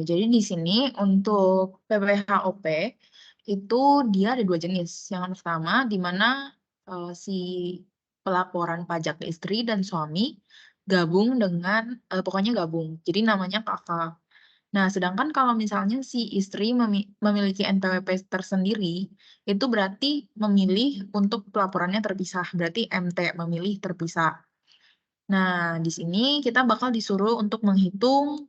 jadi di sini untuk PPHOP itu dia ada 2 jenis. Yang pertama di mana, si pelaporan pajak istri dan suami gabung dengan pokoknya gabung, jadi namanya KK. Nah, sedangkan kalau misalnya si istri memiliki NPWP tersendiri, itu berarti memilih untuk pelaporannya terpisah, berarti MT, memilih terpisah. Nah, di sini kita bakal disuruh untuk menghitung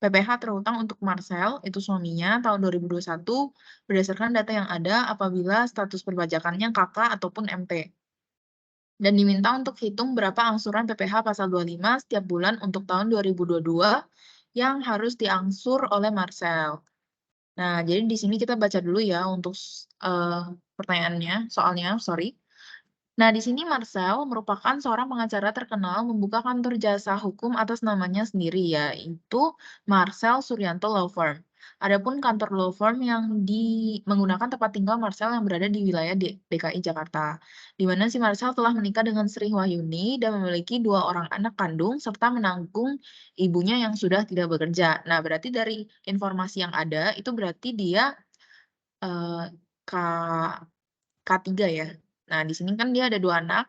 PPh terutang untuk Marcel, itu suaminya, tahun 2021 berdasarkan data yang ada apabila status perpajakannya KK ataupun MT. Dan diminta untuk hitung berapa angsuran PPh pasal 25 setiap bulan untuk tahun 2022 yang harus diangsur oleh Marcel. Nah, jadi di sini kita baca dulu ya untuk pertanyaannya, soalnya, sorry. Nah, di sini Marcel merupakan seorang pengacara terkenal membuka kantor jasa hukum atas namanya sendiri, yaitu Marcel Suryanto Law Firm. Adapun kantor law firm yang menggunakan tempat tinggal Marcel yang berada di wilayah DKI Jakarta, di mana si Marcel telah menikah dengan Sri Wahyuni dan memiliki 2 orang anak kandung serta menanggung ibunya yang sudah tidak bekerja. Nah, berarti dari informasi yang ada itu berarti dia eh, K K3 ya. Nah, di sini kan dia ada 2 anak,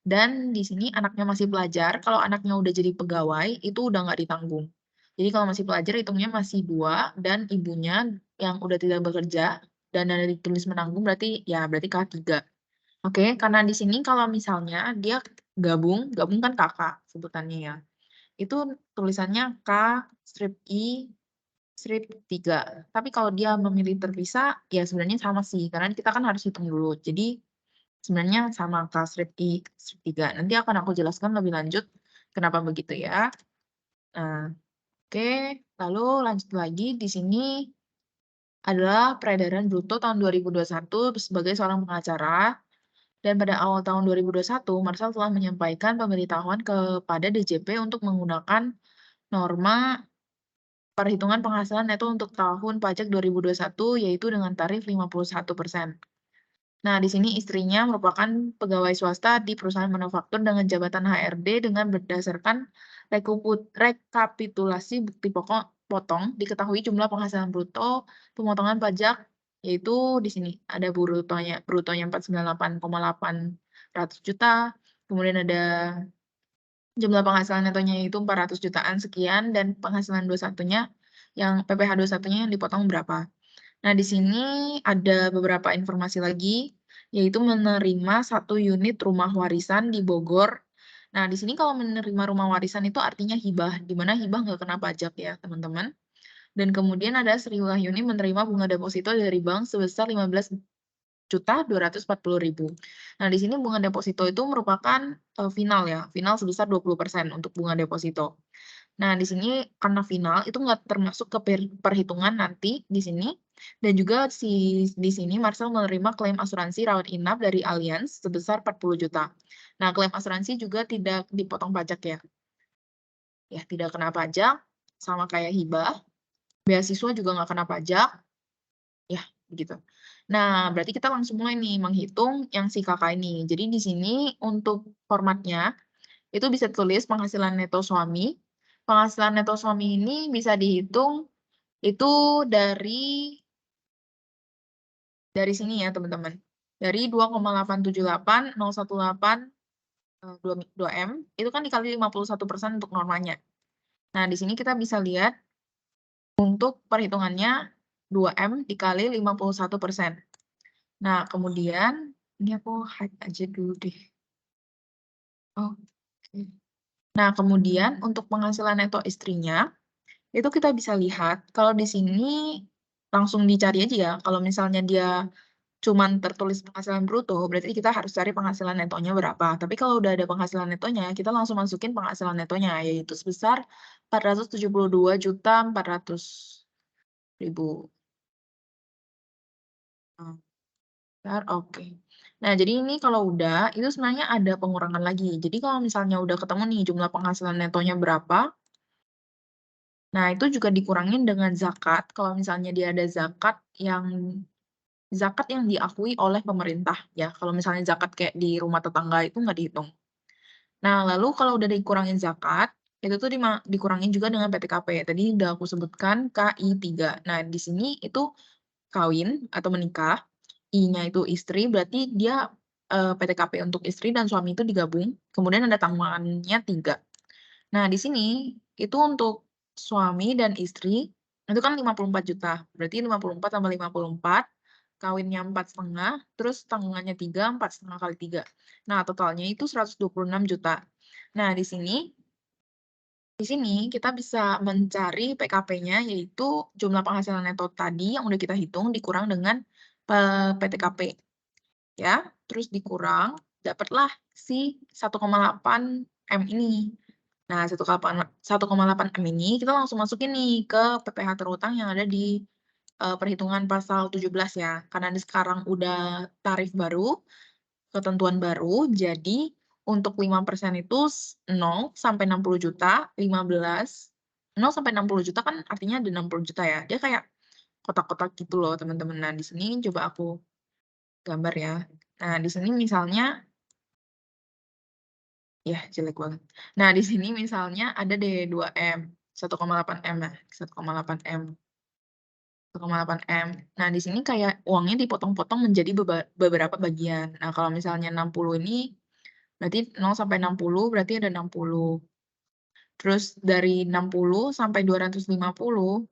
dan di sini anaknya masih pelajar, kalau anaknya udah jadi pegawai, itu udah nggak ditanggung. Jadi kalau masih pelajar hitungnya masih 2, dan ibunya yang udah tidak bekerja, dan ada ditulis menanggung berarti ya berarti K3. Oke, karena di sini kalau misalnya dia gabung kan kakak sebutannya ya. Itu tulisannya K strip I strip 3. Tapi kalau dia memilih terpisah, ya sebenarnya sama sih, karena kita kan harus hitung dulu. Jadi sebenarnya sama K strip I strip 3. Nanti akan aku jelaskan lebih lanjut kenapa begitu ya. Nah, oke, lalu lanjut lagi di sini adalah peredaran bruto tahun 2021 sebagai seorang pengacara. Dan pada awal tahun 2021, Marcel telah menyampaikan pemberitahuan kepada DJP untuk menggunakan norma perhitungan penghasilan neto untuk tahun pajak 2021, yaitu dengan tarif 51%. Nah, di sini istrinya merupakan pegawai swasta di perusahaan manufaktur dengan jabatan HRD dengan berdasarkan rekapitulasi bukti pokok potong, diketahui jumlah penghasilan bruto, pemotongan pajak, yaitu di sini ada brutonya 498,8 juta, kemudian ada jumlah penghasilan netonya itu 400 jutaan sekian, dan penghasilan 21-nya yang PPh 21-nya yang dipotong berapa. Nah, di sini ada beberapa informasi lagi, yaitu menerima 1 unit rumah warisan di Bogor. Nah, di sini kalau menerima rumah warisan itu artinya hibah, di mana hibah nggak kena pajak ya, teman-teman. Dan kemudian ada Sri Wahyuni menerima bunga deposito dari bank sebesar 15.240.000. Nah, di sini bunga deposito itu merupakan final ya, final sebesar 20% untuk bunga deposito. Nah, di sini karena final itu nggak termasuk ke perhitungan nanti di sini, dan juga di sini Marcel menerima klaim asuransi rawat inap dari Allianz sebesar 40 juta. Nah, klaim asuransi juga tidak dipotong pajak ya. Ya, tidak kena pajak, sama kayak hibah. Beasiswa juga nggak kena pajak. Ya, begitu. Nah, berarti kita langsung mulai nih menghitung yang si kakak ini. Jadi di sini untuk formatnya itu bisa tulis penghasilan neto suami. Penghasilan neto suami ini bisa dihitung itu dari sini ya, teman-teman. Dari 2,878018 2 M itu kan dikali 51% untuk normanya. Nah, di sini kita bisa lihat untuk perhitungannya 2M dikali 51%. Nah, kemudian ini aku hide aja dulu deh. Oke. Nah, kemudian untuk penghasilan neto istrinya, itu kita bisa lihat kalau di sini langsung dicari aja ya. Kalau misalnya dia cuman tertulis penghasilan bruto, berarti kita harus cari penghasilan netonya berapa. Tapi kalau udah ada penghasilan netonya, kita langsung masukin penghasilan netonya, yaitu sebesar 472.400.000. Oke. Nah, jadi ini kalau udah, itu sebenarnya ada pengurangan lagi. Jadi kalau misalnya udah ketemu nih jumlah penghasilan netonya berapa, nah itu juga dikurangin dengan zakat. Kalau misalnya dia ada zakat yang diakui oleh pemerintah ya. Kalau misalnya zakat kayak di rumah tetangga itu nggak dihitung. Nah, lalu kalau udah dikurangin zakat, itu tuh dikurangi juga dengan PTKP. Tadi udah aku sebutkan KI3. Nah, di sini itu kawin atau menikah, I-nya itu istri, berarti dia, PTKP untuk istri dan suami itu digabung, kemudian ada tanggungannya 3. Nah, di sini itu untuk suami dan istri, itu kan 54 juta, berarti 54 tambah 54, kawinnya 4,5, terus tanggungannya 3, 4,5 kali 3. Nah, totalnya itu 126 juta. Nah, di sini kita bisa mencari PKP-nya, yaitu jumlah penghasilan neto tadi yang udah kita hitung dikurang dengan, PTKP, ya. Terus dikurang, dapatlah si 1,8 M ini. Nah, 1,8 M ini kita langsung masukin nih ke PPh terutang yang ada di, perhitungan pasal 17 ya. Karena ini sekarang udah tarif baru, ketentuan baru, jadi untuk 5% itu 0 sampai 60 juta, 0 sampai 60 juta kan artinya ada 60 juta ya. Dia kayak kotak-kotak gitu loh, teman-teman. Nah, di sini coba aku gambar ya. Nah, di sini misalnya ya jelek banget. Nah, di sini misalnya ada deh 2M, 1,8 M nah, 1,8 M, 1,8 M. Nah, di sini kayak uangnya dipotong-potong menjadi beberapa bagian. Nah, kalau misalnya 60 ini berarti 0 sampai 60 berarti ada 60. Terus dari 60 sampai 250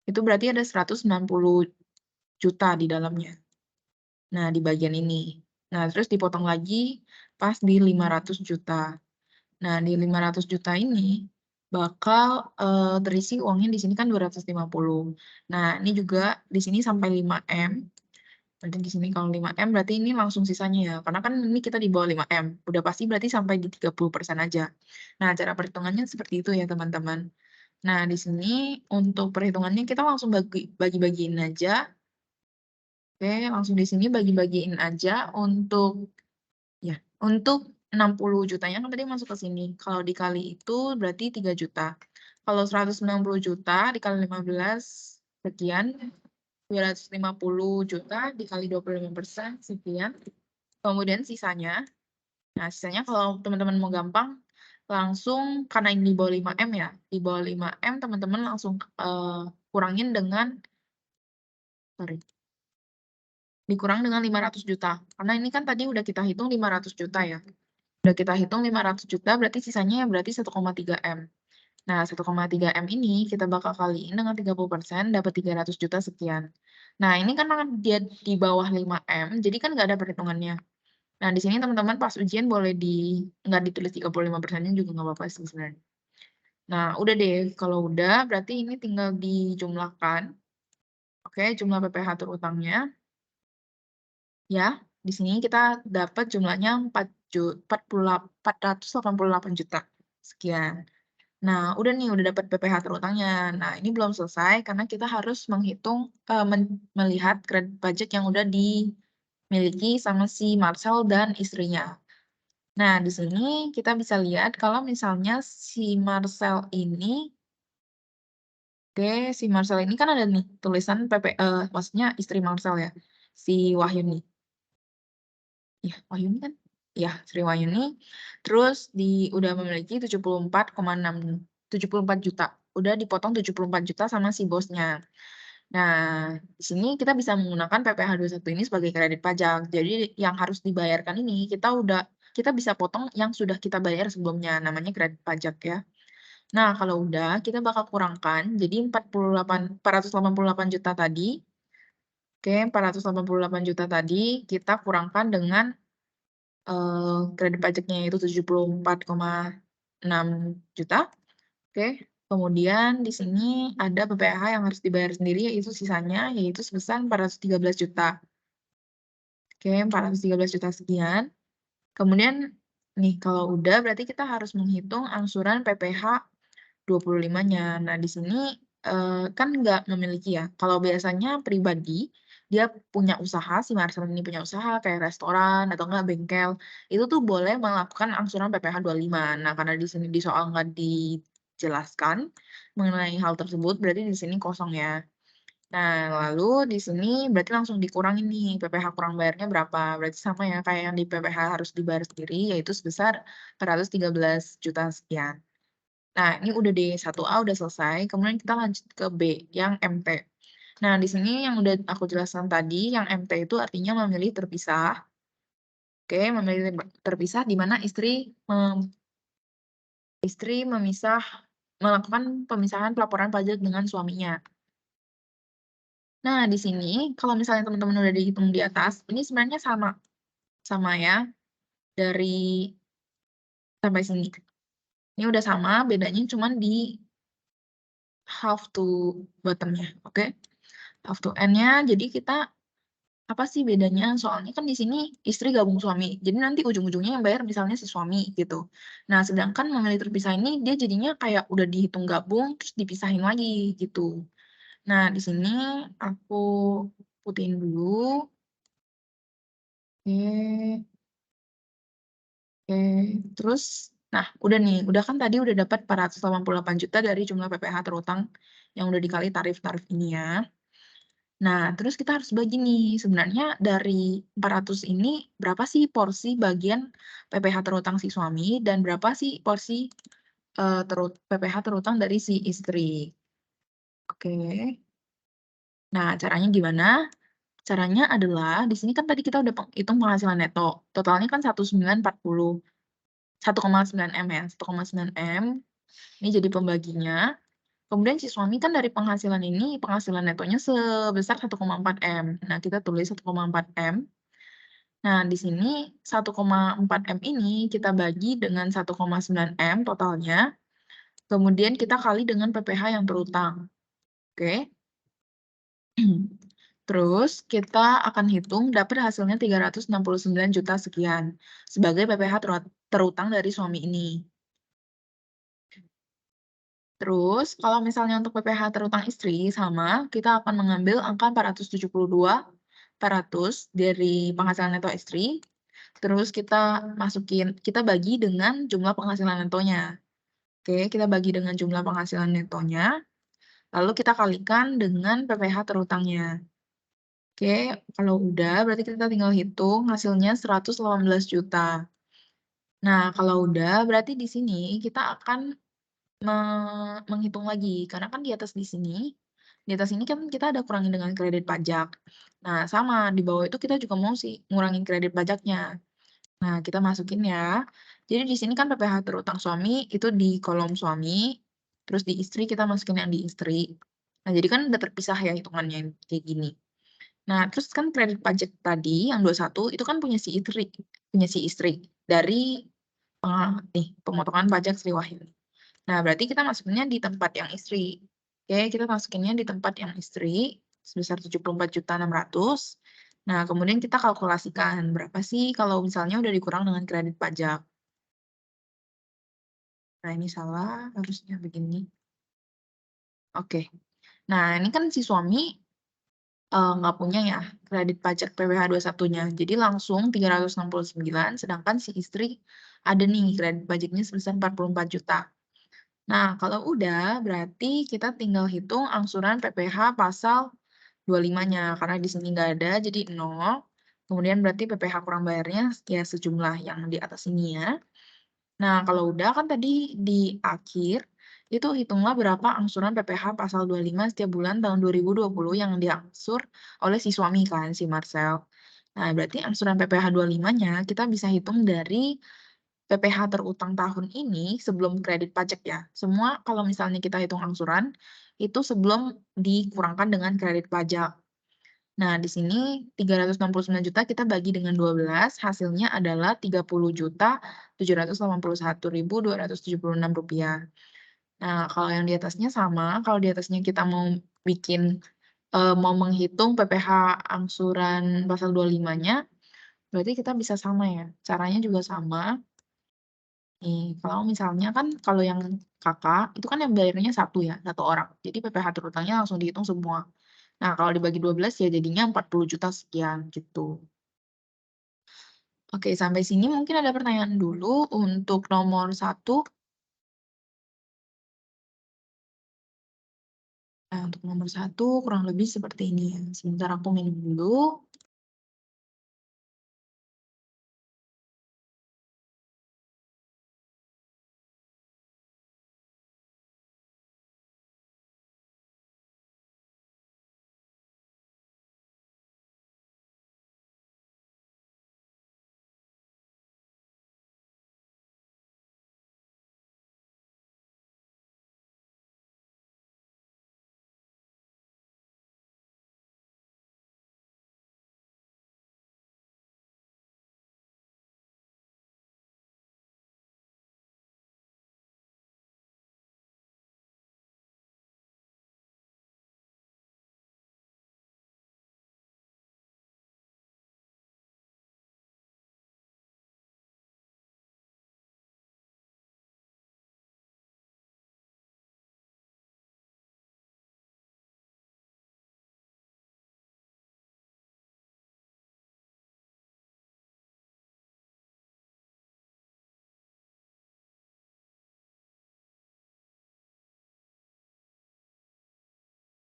itu berarti ada 190 juta di dalamnya. Nah, di bagian ini. Nah, terus dipotong lagi pas di 500 juta. Nah, di 500 juta ini bakal, terisi uangnya di sini kan 250. Nah, ini juga di sini sampai 5M. Berarti di sini kalau 5M berarti ini langsung sisanya ya, karena kan ini kita di bawah 5M, udah pasti berarti sampai di 30% aja. Nah, cara perhitungannya seperti itu ya, teman-teman. Nah, di sini untuk perhitungannya kita langsung bagi-bagiin aja. Oke, langsung di sini bagi-bagiin aja untuk ya, untuk 60 jutanya kan tadi masuk ke sini, kalau dikali itu berarti 3 juta. Kalau 190 juta dikali 15 sekian, 250 juta dikali 25% sekian, kemudian sisanya, nah sisanya kalau teman-teman mau gampang, langsung karena ini di bawah 5M ya, di bawah 5M teman-teman langsung, kurangin dengan sorry, dikurang dengan 500 juta, karena ini kan tadi udah kita hitung 500 juta ya. Udah kita hitung 500 juta berarti sisanya berarti 1,3 M. Nah, 1,3 M ini kita bakal kaliin dengan 30% dapat 300 juta sekian. Nah, ini karena dia di bawah 5 M, jadi kan nggak ada perhitungannya. Nah, di sini teman-teman pas ujian boleh nggak ditulis 35%-nya juga nggak apa-apa sih sebenarnya. Nah, udah deh, kalau udah berarti ini tinggal dijumlahkan. Oke, jumlah PPh terutangnya. Ya, di sini kita dapat jumlahnya 488 juta. Sekian. Nah, udah nih, udah dapat PPh terutangnya. Nah, ini belum selesai karena kita harus menghitung, melihat kredit pajak yang udah dimiliki sama si Marcel dan istrinya. Nah, di sini kita bisa lihat kalau misalnya si Marcel ini si Marcel ini kan ada nih tulisan maksudnya istri Marcel ya, si Wahyuni. Iya, Wahyuni kan? Iya, Sri Wahyuni. Terus udah memiliki 74 juta. Udah dipotong 74 juta sama si bosnya. Nah, di sini kita bisa menggunakan PPh 21 ini sebagai kredit pajak. Jadi yang harus dibayarkan ini kita bisa potong yang sudah kita bayar sebelumnya, namanya kredit pajak ya. Nah, kalau udah kita bakal kurangkan jadi 488 juta tadi. Oke, 488 juta tadi kita kurangkan dengan kredit pajaknya yaitu 74,6 juta. Oke, kemudian di sini ada PPh yang harus dibayar sendiri yaitu sisanya yaitu sebesar 413 juta. Oke, 413 juta sekian. Kemudian nih kalau udah berarti kita harus menghitung angsuran PPh 25-nya. Nah, di sini, kan nggak memiliki ya. Kalau biasanya pribadi, dia punya usaha, si Marcel ini punya usaha kayak restoran atau enggak bengkel, itu tuh boleh melakukan angsuran PPh 25. Nah, karena di sini di soal nggak dijelaskan mengenai hal tersebut, berarti di sini kosong ya. Nah, lalu di sini berarti langsung dikurangin nih, PPh kurang bayarnya berapa, berarti sama ya kayak yang di PPh harus dibayar sendiri, yaitu sebesar 413 juta sekian. Nah, ini udah D1A udah selesai, kemudian kita lanjut ke B, yang MT. Nah, di sini yang udah aku jelaskan tadi, yang MT itu artinya memilih terpisah. Oke, memilih terpisah di mana istri melakukan pemisahan pelaporan pajak dengan suaminya. Nah, di sini kalau misalnya teman-teman udah dihitung di atas, ini sebenarnya sama ya, dari sampai sini. Ini udah sama, bedanya cuman di half to bottom-nya, oke? Half to end-nya, jadi kita apa sih bedanya? Soalnya kan di sini istri gabung suami, jadi nanti ujung-ujungnya yang bayar misalnya si suami gitu. Nah, sedangkan memilih terpisah ini dia jadinya kayak udah dihitung gabung terus dipisahin lagi gitu. Nah, di sini aku putihin dulu. Oke. Oke, terus nah udah nih, udah kan tadi udah dapat 488 juta dari jumlah PPh terutang yang udah dikali tarif-tarif ini ya. Nah, terus kita harus bagi nih, sebenarnya dari 400 ini berapa sih porsi bagian PPh terutang si suami dan berapa sih porsi PPh terutang dari si istri. Oke. Nah, caranya gimana? Caranya adalah di sini kan tadi kita udah hitung penghasilan neto. Totalnya kan 1,940. 1,9 M ya, 1,9 M. Ini jadi pembaginya. Kemudian si suami kan dari penghasilan ini, penghasilan netonya sebesar 1,4 M. Nah, kita tulis 1,4 M. Nah, di sini 1,4 M ini kita bagi dengan 1,9 M totalnya. Kemudian kita kali dengan PPh yang terutang. Oke. Terus kita akan hitung dapat hasilnya 369 juta sekian sebagai PPh terutang dari suami ini. Terus, kalau misalnya untuk PPh terutang istri, sama, kita akan mengambil angka 472, 400 dari penghasilan neto istri, terus kita bagi dengan jumlah penghasilan netonya. Oke, kita bagi dengan jumlah penghasilan netonya, lalu kita kalikan dengan PPh terutangnya. Oke, kalau udah, berarti kita tinggal hitung hasilnya 118 juta. Nah, kalau udah, berarti di sini kita akan menghitung lagi, karena kan di atas ini kan kita ada kurangin dengan kredit pajak. Nah, sama di bawah itu kita juga mau sih ngurangin kredit pajaknya. Nah, kita masukin ya. Jadi di sini kan PPh terutang suami itu di kolom suami, terus di istri kita masukin yang di istri. Nah, jadi kan udah terpisah ya hitungannya kayak gini. Nah, terus kan kredit pajak tadi yang 21 itu kan punya si istri dari pemotongan pajak Sri Wahyuni. Nah, berarti kita masukinnya di tempat yang istri. Oke, kita masukinnya di tempat yang istri sebesar 74.600.000. Nah, kemudian kita kalkulasikan berapa sih kalau misalnya udah dikurang dengan kredit pajak. Nah, ini salah, harusnya begini. Oke. Nah, ini kan si suami nggak punya ya kredit pajak PPh 21-nya. Jadi langsung 369, sedangkan si istri ada nih kredit pajaknya sebesar 44 juta. Nah, kalau udah, berarti kita tinggal hitung angsuran PPh pasal 25-nya, karena di sini nggak ada, jadi 0. Kemudian berarti PPh kurang bayarnya ya sejumlah yang di atas ini ya. Nah, kalau udah kan tadi di akhir, itu hitunglah berapa angsuran PPh pasal 25 setiap bulan tahun 2020 yang diangsur oleh si suami kan, si Marcel. Nah, berarti angsuran PPh 25-nya kita bisa hitung dari PPh terutang tahun ini sebelum kredit pajak ya. Semua kalau misalnya kita hitung angsuran, itu sebelum dikurangkan dengan kredit pajak. Nah, di sini 369 juta kita bagi dengan 12, hasilnya adalah 30.781.276 rupiah. Nah, kalau yang di atasnya sama, kalau di atasnya kita mau menghitung PPh angsuran pasal 25-nya, berarti kita bisa sama ya. Caranya juga sama. Nih, kalau misalnya kan kalau yang kakak, itu kan yang bayarnya satu ya, satu orang. Jadi PPh terutangnya langsung dihitung semua. Nah, kalau dibagi 12 ya jadinya 40 juta sekian gitu. Oke, sampai sini mungkin ada pertanyaan dulu untuk nomor 1. Nah, untuk nomor 1 kurang lebih seperti ini ya. Sebentar aku minum dulu.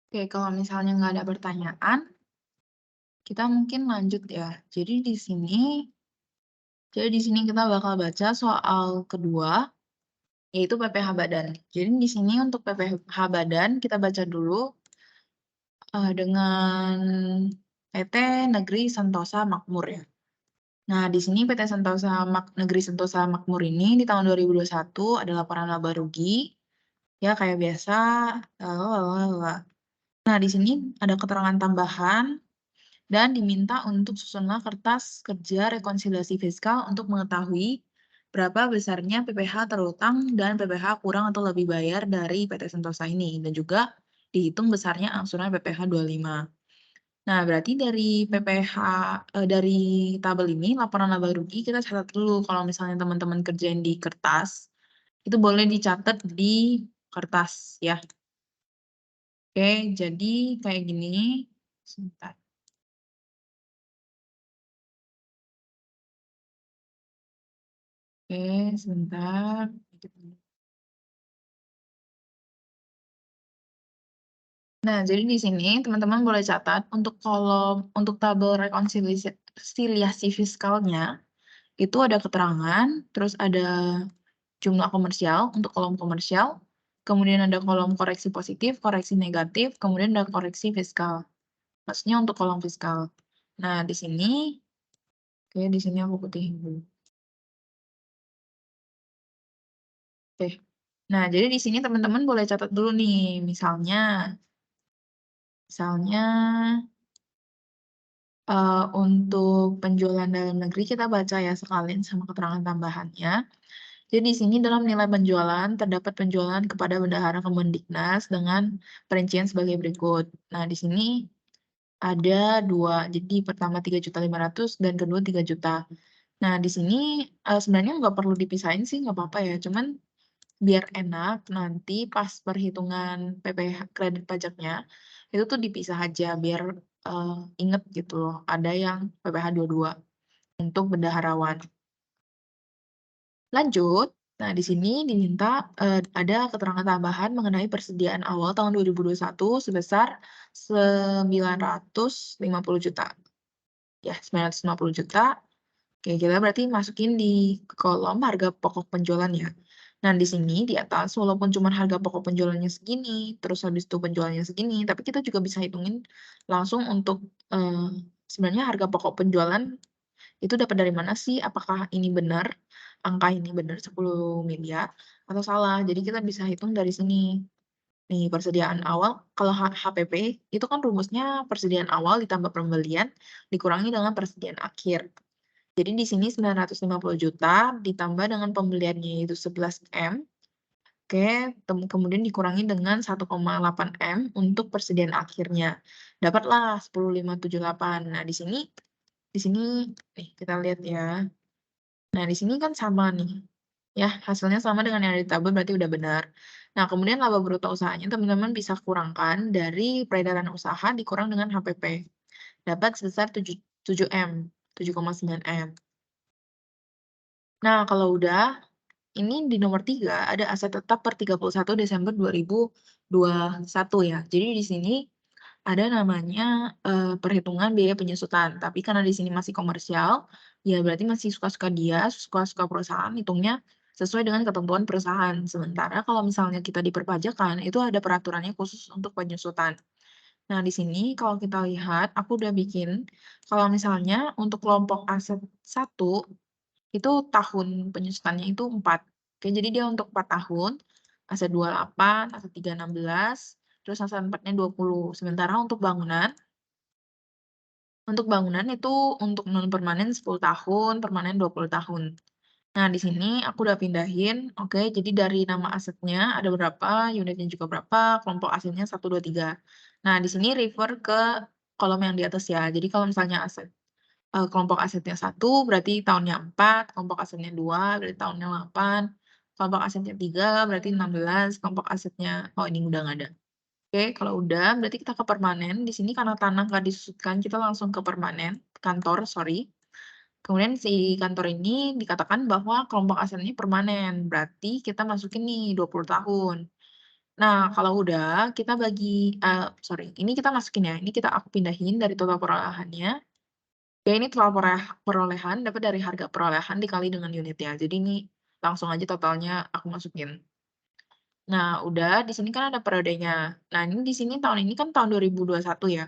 Oke, kalau misalnya nggak ada pertanyaan, kita mungkin lanjut ya. Jadi di sini kita bakal baca soal kedua, yaitu PPh Badan. Jadi di sini untuk PPh Badan kita baca dulu dengan PT Negeri Sentosa Makmur ya. Nah, di sini PT Negeri Sentosa Makmur ini di tahun 2021 ada laporan laba rugi, ya kayak biasa. Nah, di sini ada keterangan tambahan dan diminta untuk susunlah kertas kerja rekonsiliasi fiskal untuk mengetahui berapa besarnya PPh terutang dan PPh kurang atau lebih bayar dari PT Sentosa ini, dan juga dihitung besarnya angsuran PPh 25. Nah, berarti dari dari tabel ini, laporan laba rugi, kita catat dulu kalau misalnya teman-teman kerjain di kertas, itu boleh dicatat di kertas ya. Oke, jadi kayak gini. Sebentar. Oke, sebentar. Nah, jadi di sini teman-teman boleh catat untuk tabel rekonsiliasi fiskalnya, itu ada keterangan, terus ada jumlah komersial untuk kolom komersial, kemudian ada kolom koreksi positif, koreksi negatif, kemudian ada koreksi fiskal. Maksudnya untuk kolom fiskal. Nah, di sini, oke, di sini aku putihin dulu. Oke. Nah, jadi di sini teman-teman boleh catat dulu nih, misalnya untuk penjualan dalam negeri kita baca ya sekalian sama keterangan tambahannya. Jadi di sini dalam nilai penjualan terdapat penjualan kepada Bendahara Kemendiknas dengan perincian sebagai berikut. Nah, di sini ada 2, jadi pertama 3.500.000 dan kedua 3 juta. Nah, di sini sebenarnya nggak perlu dipisahin sih, nggak apa-apa ya, cuman biar enak nanti pas perhitungan PPh kredit pajaknya, itu tuh dipisah aja biar inget gitu loh, ada yang PPh 22 untuk bendaharawan. Lanjut, nah di sini diminta ada keterangan tambahan mengenai persediaan awal tahun 2021 sebesar 950 juta. Ya, 950 juta. Oke, kita berarti masukin di kolom harga pokok penjualan ya. Nah, di sini di atas walaupun cuma harga pokok penjualannya segini, terus habis itu penjualannya segini, tapi kita juga bisa hitungin langsung untuk sebenarnya harga pokok penjualan itu dapat dari mana sih? Apakah ini benar, angka ini benar 10 miliar atau salah? Jadi kita bisa hitung dari sini. Nih, persediaan awal kalau HPP itu kan rumusnya persediaan awal ditambah pembelian dikurangi dengan persediaan akhir. Jadi di sini 950 juta ditambah dengan pembeliannya itu 11 M. Oke, kemudian dikurangi dengan 1,8 M untuk persediaan akhirnya. Dapatlah 10.578. Nah, di sini nih kita lihat ya. Nah, di sini kan sama nih. Ya, hasilnya sama dengan yang ada di tabel berarti udah benar. Nah, kemudian laba bruto usahanya teman-teman bisa kurangkan dari peredaran usaha dikurang dengan HPP. Dapat sebesar 7 M, 7,9 M. Nah, kalau udah, ini di nomor 3 ada aset tetap per 31 Desember 2021 ya. Jadi di sini ada namanya, perhitungan biaya penyusutan, tapi karena di sini masih komersial, ya berarti masih suka-suka dia, suka-suka perusahaan, hitungnya sesuai dengan ketentuan perusahaan. Sementara kalau misalnya kita di perpajakan, itu ada peraturannya khusus untuk penyusutan. Nah, di sini kalau kita lihat, aku udah bikin, kalau misalnya untuk kelompok aset 1, itu tahun penyusutannya itu 4. Oke, jadi dia untuk 4 tahun, aset 28, aset 3, 16, terus aset 4-nya 20. Sementara untuk bangunan itu untuk non permanen 10 tahun, permanen 20 tahun. Nah, di sini aku udah pindahin, oke, jadi dari nama asetnya ada berapa, unitnya juga berapa, kelompok asetnya 1, 2, 3. Nah, di sini refer ke kolom yang di atas ya. Jadi kalau misalnya kelompok asetnya 1 berarti tahunnya 4, kelompok asetnya 2 berarti tahunnya 8, kelompok asetnya 3 berarti 16, kelompok asetnya oh ini udah nggak ada. Oke, kalau udah berarti kita ke permanen. Di sini karena tanah nggak disusutkan, kita langsung ke permanen, kantor, sorry. Kemudian si kantor ini dikatakan bahwa kelompok asetnya permanen, berarti kita masukin nih 20 tahun. Nah, kalau udah kita bagi sorry, ini kita masukin ya, ini aku pindahin dari total perolehannya. Ya ini total perolehan dapat dari harga perolehan dikali dengan unitnya. Jadi ini langsung aja totalnya aku masukin. Nah, udah di sini kan ada periodenya. Nah, ini di sini tahun ini kan tahun 2021 ya.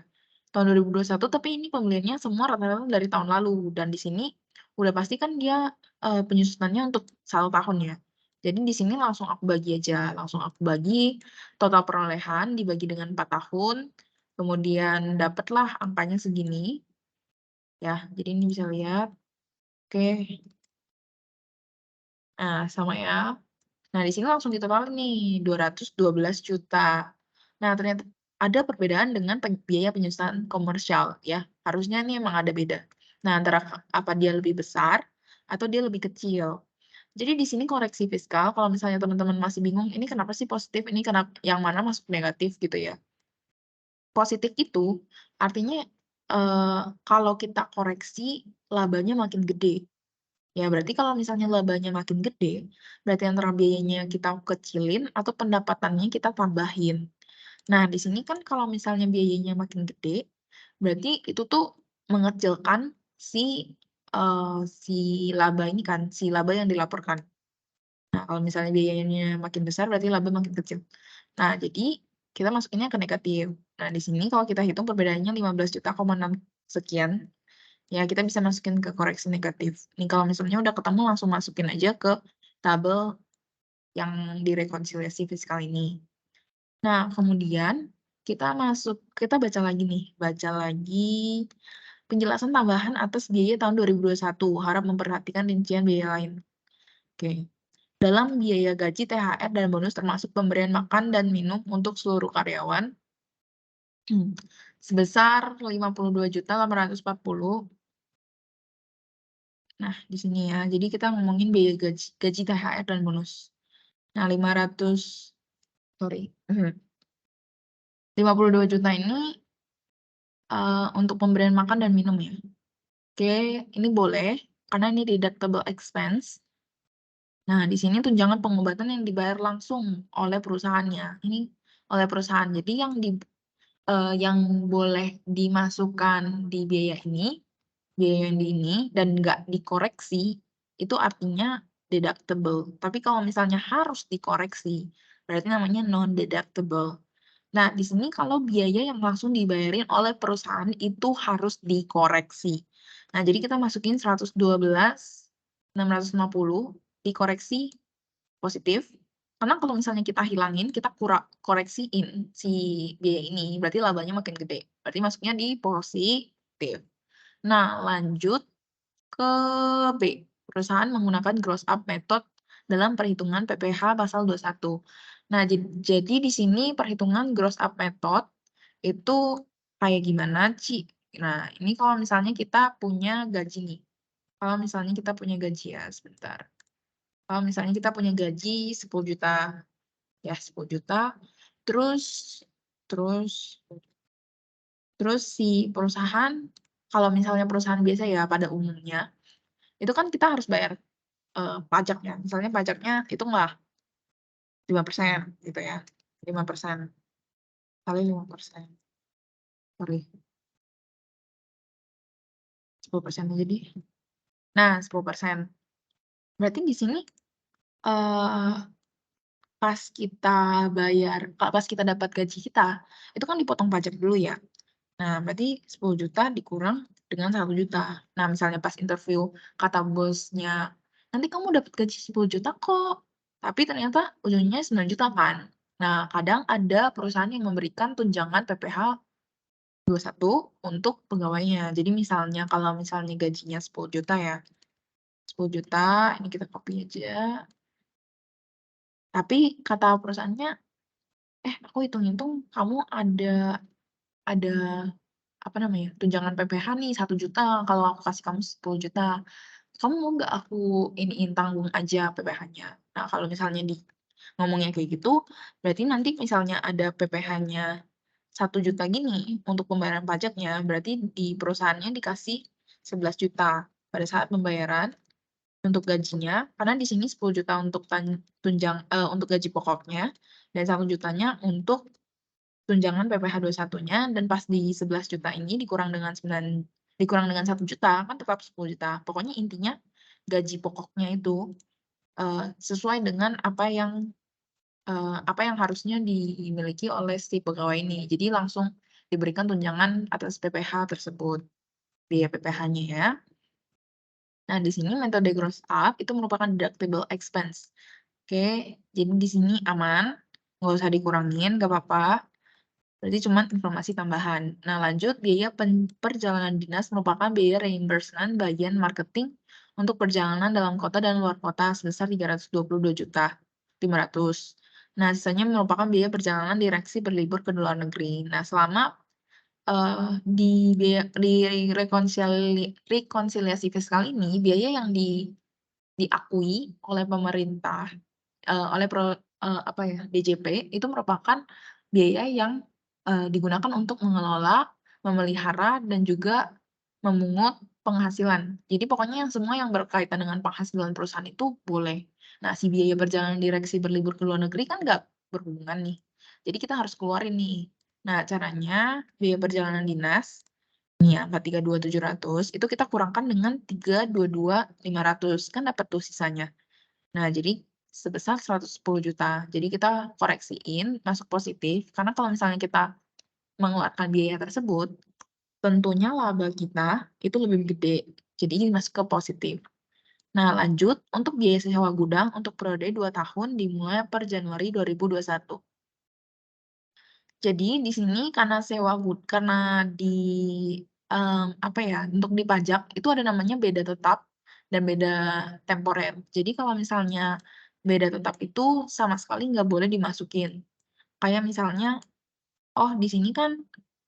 Tahun 2021 tapi ini pembeliannya semua rata-rata dari tahun lalu dan di sini udah pasti kan dia, penyusutannya untuk 1 tahun ya. Jadi di sini langsung aku bagi aja, langsung aku bagi total perolehan dibagi dengan 4 tahun, kemudian dapatlah angkanya segini, ya. Jadi ini bisa lihat, oke. Nah, sama ya. Nah, di sini langsung ditotalin nih, 212 juta. Nah, ternyata ada perbedaan dengan biaya penyusutan komersial ya, harusnya nih emang ada beda. Nah, antara apa dia lebih besar atau dia lebih kecil. Jadi di sini koreksi fiskal kalau misalnya teman-teman masih bingung, ini kenapa sih positif, ini kenapa yang mana masuk negatif gitu ya. Positif itu artinya, kalau kita koreksi labanya makin gede. Ya, berarti kalau misalnya labanya makin gede, berarti antara biayanya kita kecilin atau pendapatannya kita tambahin. Nah, di sini kan kalau misalnya biayanya makin gede, berarti itu tuh mengecilkan si laba ini kan, si laba yang dilaporkan. Nah, kalau misalnya biayanya makin besar, berarti laba makin kecil. Nah, jadi kita masukinnya ke negatif. Nah, di sini kalau kita hitung perbedaannya 15,6 sekian, ya kita bisa masukin ke koreksi negatif. Nih kalau misalnya udah ketemu langsung masukin aja ke tabel yang direkonsiliasi fiskal ini. Nah, kemudian kita baca lagi nih, baca lagi penjelasan tambahan atas biaya tahun 2021, harap memperhatikan rincian biaya lain. Oke. Dalam biaya gaji, THR, dan bonus termasuk pemberian makan dan minum untuk seluruh karyawan sebesar 52.840. Nah, di sini ya. Jadi kita ngomongin biaya gaji THR dan bonus. Nah, 52 juta ini untuk pemberian makan dan minum ya. Oke, ini boleh karena ini deductible expense. Nah, di sini tunjangan pengobatan yang dibayar langsung oleh perusahaannya. Ini oleh perusahaan. Jadi yang boleh dimasukkan di biaya yang di ini dan nggak dikoreksi, itu artinya deductible. Tapi kalau misalnya harus dikoreksi, berarti namanya non-deductible. Nah, di sini kalau biaya yang langsung dibayarin oleh perusahaan itu harus dikoreksi. Nah, jadi kita masukin 112.650 dikoreksi positif, karena kalau misalnya kita hilangin, kita koreksiin si biaya ini, berarti labanya makin gede. Berarti masuknya di positif. Nah, lanjut ke B. Perusahaan menggunakan gross up method dalam perhitungan PPh pasal 21. Nah, jadi di sini perhitungan gross up method itu kayak gimana, Ci? Nah, ini kalau misalnya kita punya gaji nih. Kalau misalnya kita punya gaji ya, sebentar. Kalau misalnya kita punya gaji 10 juta, ya 10 juta, terus terus terus si perusahaan, kalau misalnya perusahaan biasa ya pada umumnya, itu kan kita harus bayar pajak ya, misalnya pajaknya hitunglah 5% gitu ya, 5% kali 5%, sorry, 10% aja deh. Nah, 10%. Berarti di sini, eee, pas kita dapat gaji kita, itu kan dipotong pajak dulu ya. Nah, berarti 10 juta dikurang dengan 1 juta. Nah, misalnya pas interview kata bosnya, "Nanti kamu dapat gaji 10 juta kok," tapi ternyata ujungnya 9 juta kan. Nah, kadang ada perusahaan yang memberikan tunjangan PPh 21 untuk pegawainya. Jadi misalnya kalau misalnya gajinya 10 juta ya, 10 juta ini kita copy aja, tapi kata perusahaannya, "Eh, aku hitung-hitung kamu ada apa namanya, tunjangan PPh nih 1 juta kalau aku kasih kamu 10 juta. Kamu mau nggak aku iniin, tanggung aja PPh-nya?" Nah, kalau misalnya ngomongnya kayak gitu, berarti nanti misalnya ada PPh-nya 1 juta gini untuk pembayaran pajaknya, berarti di perusahaannya dikasih 11 juta pada saat pembayaran untuk gajinya, karena di sini 10 juta untuk untuk gaji pokoknya dan 1 jutanya untuk tunjangan PPh 21-nya, dan pas di 11 juta ini dikurang dengan 1 juta kan tetap 10 juta. Pokoknya intinya gaji pokoknya itu, sesuai dengan apa yang harusnya dimiliki oleh si pegawai ini. Jadi langsung diberikan tunjangan atas PPh tersebut, biaya PPh-nya ya. Nah, di sini metode gross up itu merupakan deductible expense. Oke, jadi di sini aman, nggak usah dikurangin, nggak apa-apa. Berarti cuman informasi tambahan. Nah, lanjut, biaya perjalanan dinas merupakan biaya reimbursement bagian marketing untuk perjalanan dalam kota dan luar kota sebesar 322.500. Nah, sisanya merupakan biaya perjalanan direksi berlibur ke luar negeri. Nah, selama di rekonsiliasi fiskal ini, biaya yang diakui oleh pemerintah, oleh apa ya, DJP itu merupakan biaya yang, digunakan untuk mengelola, memelihara, dan juga memungut penghasilan. Jadi pokoknya semua yang berkaitan dengan penghasilan perusahaan itu boleh. Nah, si biaya perjalanan direksi berlibur ke luar negeri kan nggak berhubungan nih. Jadi kita harus keluarin nih. Nah, caranya biaya perjalanan dinas, nih angka 32.700 itu kita kurangkan dengan 322.500 kan dapat tuh sisanya. Nah, jadi sebesar 110 juta. Jadi kita koreksiin masuk positif, karena kalau misalnya kita mengeluarkan biaya tersebut, tentunya laba kita itu lebih gede, jadi masuk ke positif. Nah, lanjut untuk biaya sewa gudang untuk periode 2 tahun dimulai per Januari 2021. Jadi di sini karena apa ya, untuk di pajak itu ada namanya beda tetap dan beda temporer. Jadi kalau misalnya beda tetap itu sama sekali nggak boleh dimasukin. Kayak misalnya, "Oh, di sini kan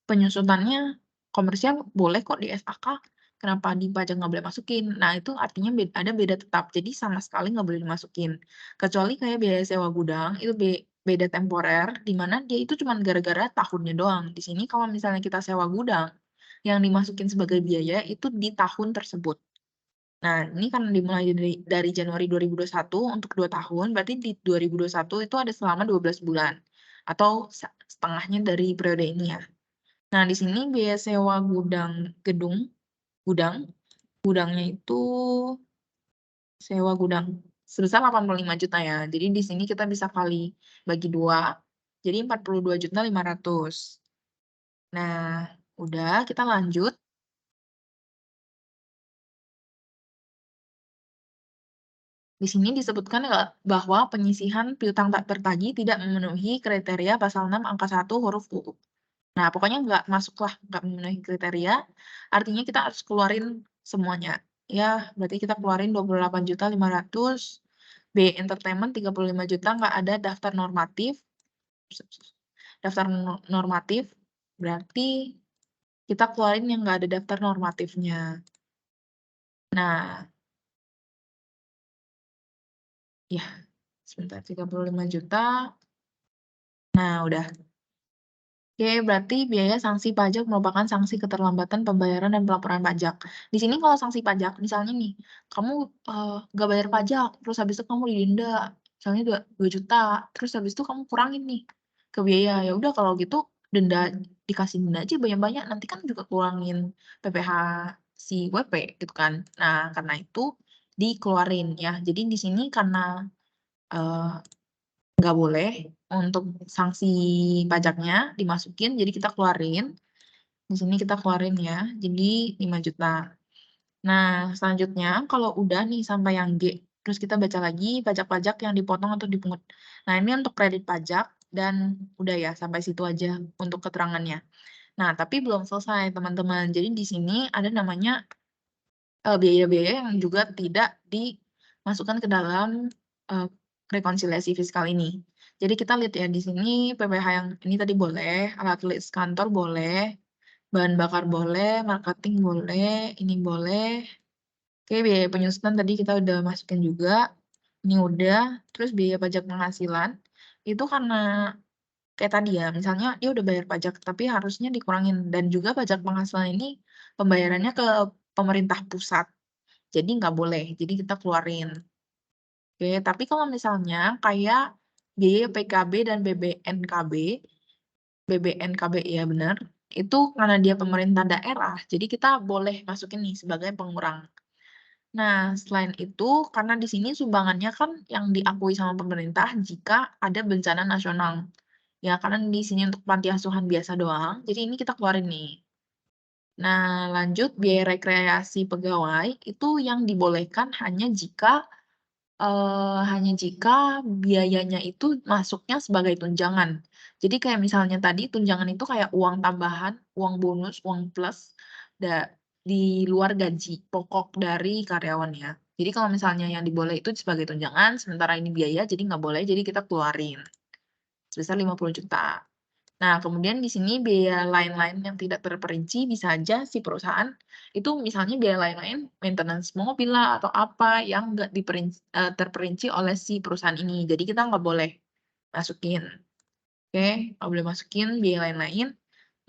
penyusutannya komersial boleh kok di SAK, kenapa di pajak nggak boleh masukin?" Nah, itu artinya ada beda tetap, jadi sama sekali nggak boleh dimasukin. Kecuali kayak biaya sewa gudang, itu beda temporer, di mana dia itu cuman gara-gara tahunnya doang. Di sini kalau misalnya kita sewa gudang, yang dimasukin sebagai biaya itu di tahun tersebut. Nah, ini karena dimulai dari Januari 2021 untuk 2 tahun, berarti di 2021 itu ada selama 12 bulan, atau setengahnya dari periode ini ya. Nah, di sini biaya sewa gudang, gudangnya itu sewa gudang sebesar 85 juta ya. Jadi di sini kita bisa kali bagi 2, jadi 42.500.000. Nah, udah kita lanjut. Di sini disebutkan bahwa penyisihan piutang tak tertagih tidak memenuhi kriteria pasal 6 angka 1 huruf U. Nah, pokoknya nggak memenuhi kriteria, artinya kita harus keluarin semuanya. Ya, berarti kita keluarin 28.500.000, biaya entertainment 35 juta, nggak ada daftar normatif. Daftar normatif, berarti kita keluarin yang nggak ada daftar normatifnya. Nah, ya, sebentar, 35 juta. Nah, udah. Oke, berarti biaya sanksi pajak merupakan sanksi keterlambatan pembayaran dan pelaporan pajak. Di sini kalau sanksi pajak, misalnya nih, kamu, nggak bayar pajak, terus habis itu kamu didenda, misalnya 2 juta, terus habis itu kamu kurangin nih ke biaya, ya udah kalau gitu denda dikasih denda aja banyak-banyak, nanti kan juga kurangin PPh si WP gitu kan. Nah, karena itu dikeluarin ya. Jadi di sini karena, eee nggak boleh untuk sanksi pajaknya dimasukin, jadi kita keluarin, di sini kita keluarin ya, jadi 5 juta. Nah, selanjutnya kalau udah nih sampai yang G, terus kita baca lagi pajak-pajak yang dipotong atau dipungut. Nah, ini untuk kredit pajak dan udah ya sampai situ aja untuk keterangannya. Nah, tapi belum selesai teman-teman. Jadi di sini ada namanya, biaya-biaya yang juga tidak dimasukkan ke dalam, eee, rekonsiliasi fiskal ini. Jadi kita lihat ya di sini PPh yang ini tadi boleh, alat tulis kantor boleh, bahan bakar boleh, marketing boleh, ini boleh. Oke, biaya penyusunan tadi kita udah masukin juga, ini udah. Terus biaya pajak penghasilan, itu karena kayak tadi ya, misalnya dia udah bayar pajak, tapi harusnya dikurangin dan juga pajak penghasilan ini pembayarannya ke pemerintah pusat. Jadi nggak boleh, jadi kita keluarin. Oke, tapi kalau misalnya kayak biaya PKB dan BBNKB ya benar, itu karena dia pemerintah daerah, jadi kita boleh masukin nih sebagai pengurang. Nah, selain itu, karena di sini sumbangannya kan yang diakui sama pemerintah jika ada bencana nasional. Ya, karena di sini untuk panti asuhan biasa doang, jadi ini kita keluarin nih. Nah, lanjut biaya rekreasi pegawai itu yang dibolehkan hanya jika biayanya itu masuknya sebagai tunjangan. Jadi kayak misalnya tadi tunjangan itu kayak uang tambahan, uang bonus, uang plus di luar gaji pokok dari karyawannya. Jadi kalau misalnya yang diboleh itu sebagai tunjangan, sementara ini biaya jadi nggak boleh, jadi kita keluarin sebesar 50 juta. Nah, kemudian di sini biaya lain-lain yang tidak terperinci bisa aja si perusahaan itu misalnya biaya lain-lain maintenance mobil lah atau apa yang nggak terperinci oleh si perusahaan ini. Jadi kita nggak boleh masukin, oke, nggak boleh masukin biaya lain-lain.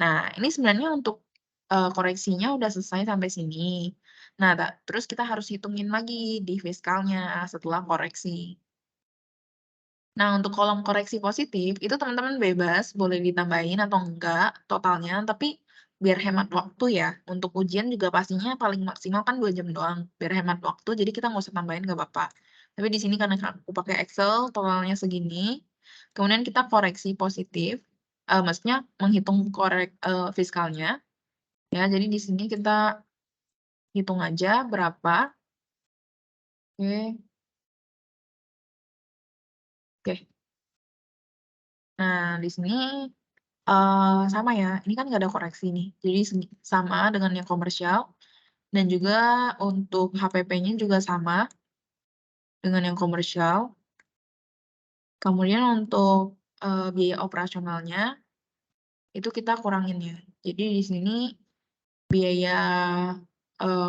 Nah, ini sebenarnya untuk, koreksinya udah selesai sampai sini. Nah, terus kita harus hitungin lagi di fiskalnya setelah koreksi. Nah, untuk kolom koreksi positif, itu teman-teman bebas boleh ditambahin atau enggak totalnya, tapi biar hemat waktu ya, untuk ujian juga pastinya paling maksimal kan 2 jam doang, biar hemat waktu, jadi kita nggak usah tambahin nggak apa-apa. Tapi di sini karena aku pakai Excel, totalnya segini, kemudian kita koreksi positif, maksudnya menghitung fiskalnya, ya, jadi di sini kita hitung aja berapa, oke oke. Nah, di sini sama ya, ini kan nggak ada koreksi nih, jadi sama dengan yang komersial dan juga untuk HPP-nya juga sama dengan yang komersial. Kemudian untuk, biaya operasionalnya itu kita kurangin ya. Jadi di sini biaya,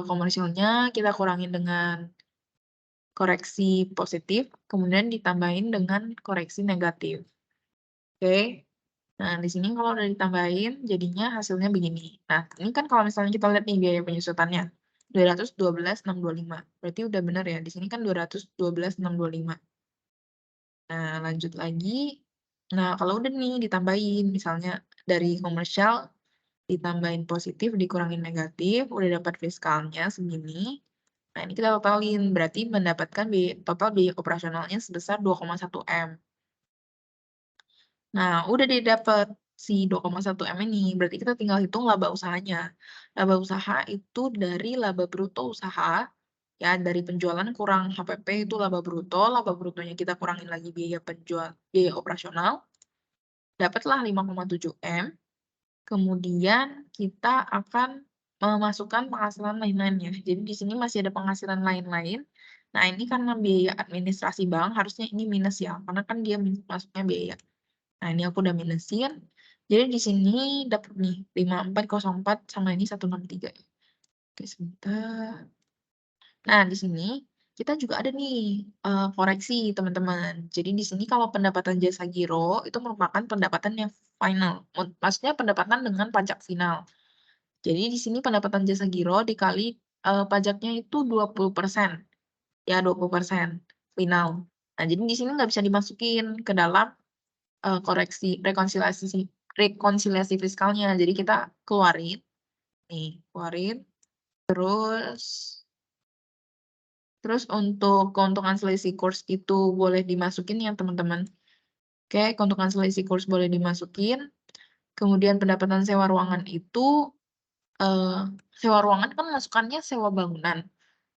komersialnya kita kurangin dengan koreksi positif, kemudian ditambahin dengan koreksi negatif, oke? Nah, di sini kalau udah ditambahin jadinya hasilnya begini. Nah, ini kan kalau misalnya kita lihat nih biaya penyusutannya, 212.625. Berarti udah benar ya, di sini kan 212.625. Nah, lanjut lagi. Nah, kalau udah nih ditambahin, misalnya dari komersial ditambahin positif, dikurangin negatif, udah dapat fiskalnya segini. Nah, ini kita totalin, berarti mendapatkan total biaya operasionalnya sebesar 2,1 M. Nah, udah deh dapet si 2,1 M ini, berarti kita tinggal hitung laba usahanya. Laba usaha itu dari laba bruto usaha, ya dari penjualan kurang HPP itu laba brutonya kita kurangin lagi biaya operasional, dapatlah 5,7 M, kemudian kita akan memasukkan penghasilan lain-lainnya. Jadi di sini masih ada penghasilan lain-lain. Nah, ini karena biaya administrasi bank, harusnya ini minus ya, karena kan dia masuknya biaya. Nah, ini aku udah minusin. Jadi di sini dapat nih 5404 sama ini 163. Oke, sebentar. Nah, di sini kita juga ada nih, koreksi teman-teman. Jadi di sini kalau pendapatan jasa giro itu merupakan pendapatan yang final, maksudnya pendapatan dengan pajak final. Jadi di sini pendapatan jasa giro dikali, pajaknya itu 20%, ya 20% final. Nah, jadi di sini nggak bisa dimasukin ke dalam, koreksi rekonsiliasi fiskalnya. Jadi kita keluarin nih, keluarin, terus untuk keuntungan selisih kurs itu boleh dimasukin ya teman-teman. Oke, keuntungan selisih kurs boleh dimasukin, kemudian pendapatan sewa ruangan itu, sewa ruangan kan masukannya sewa bangunan.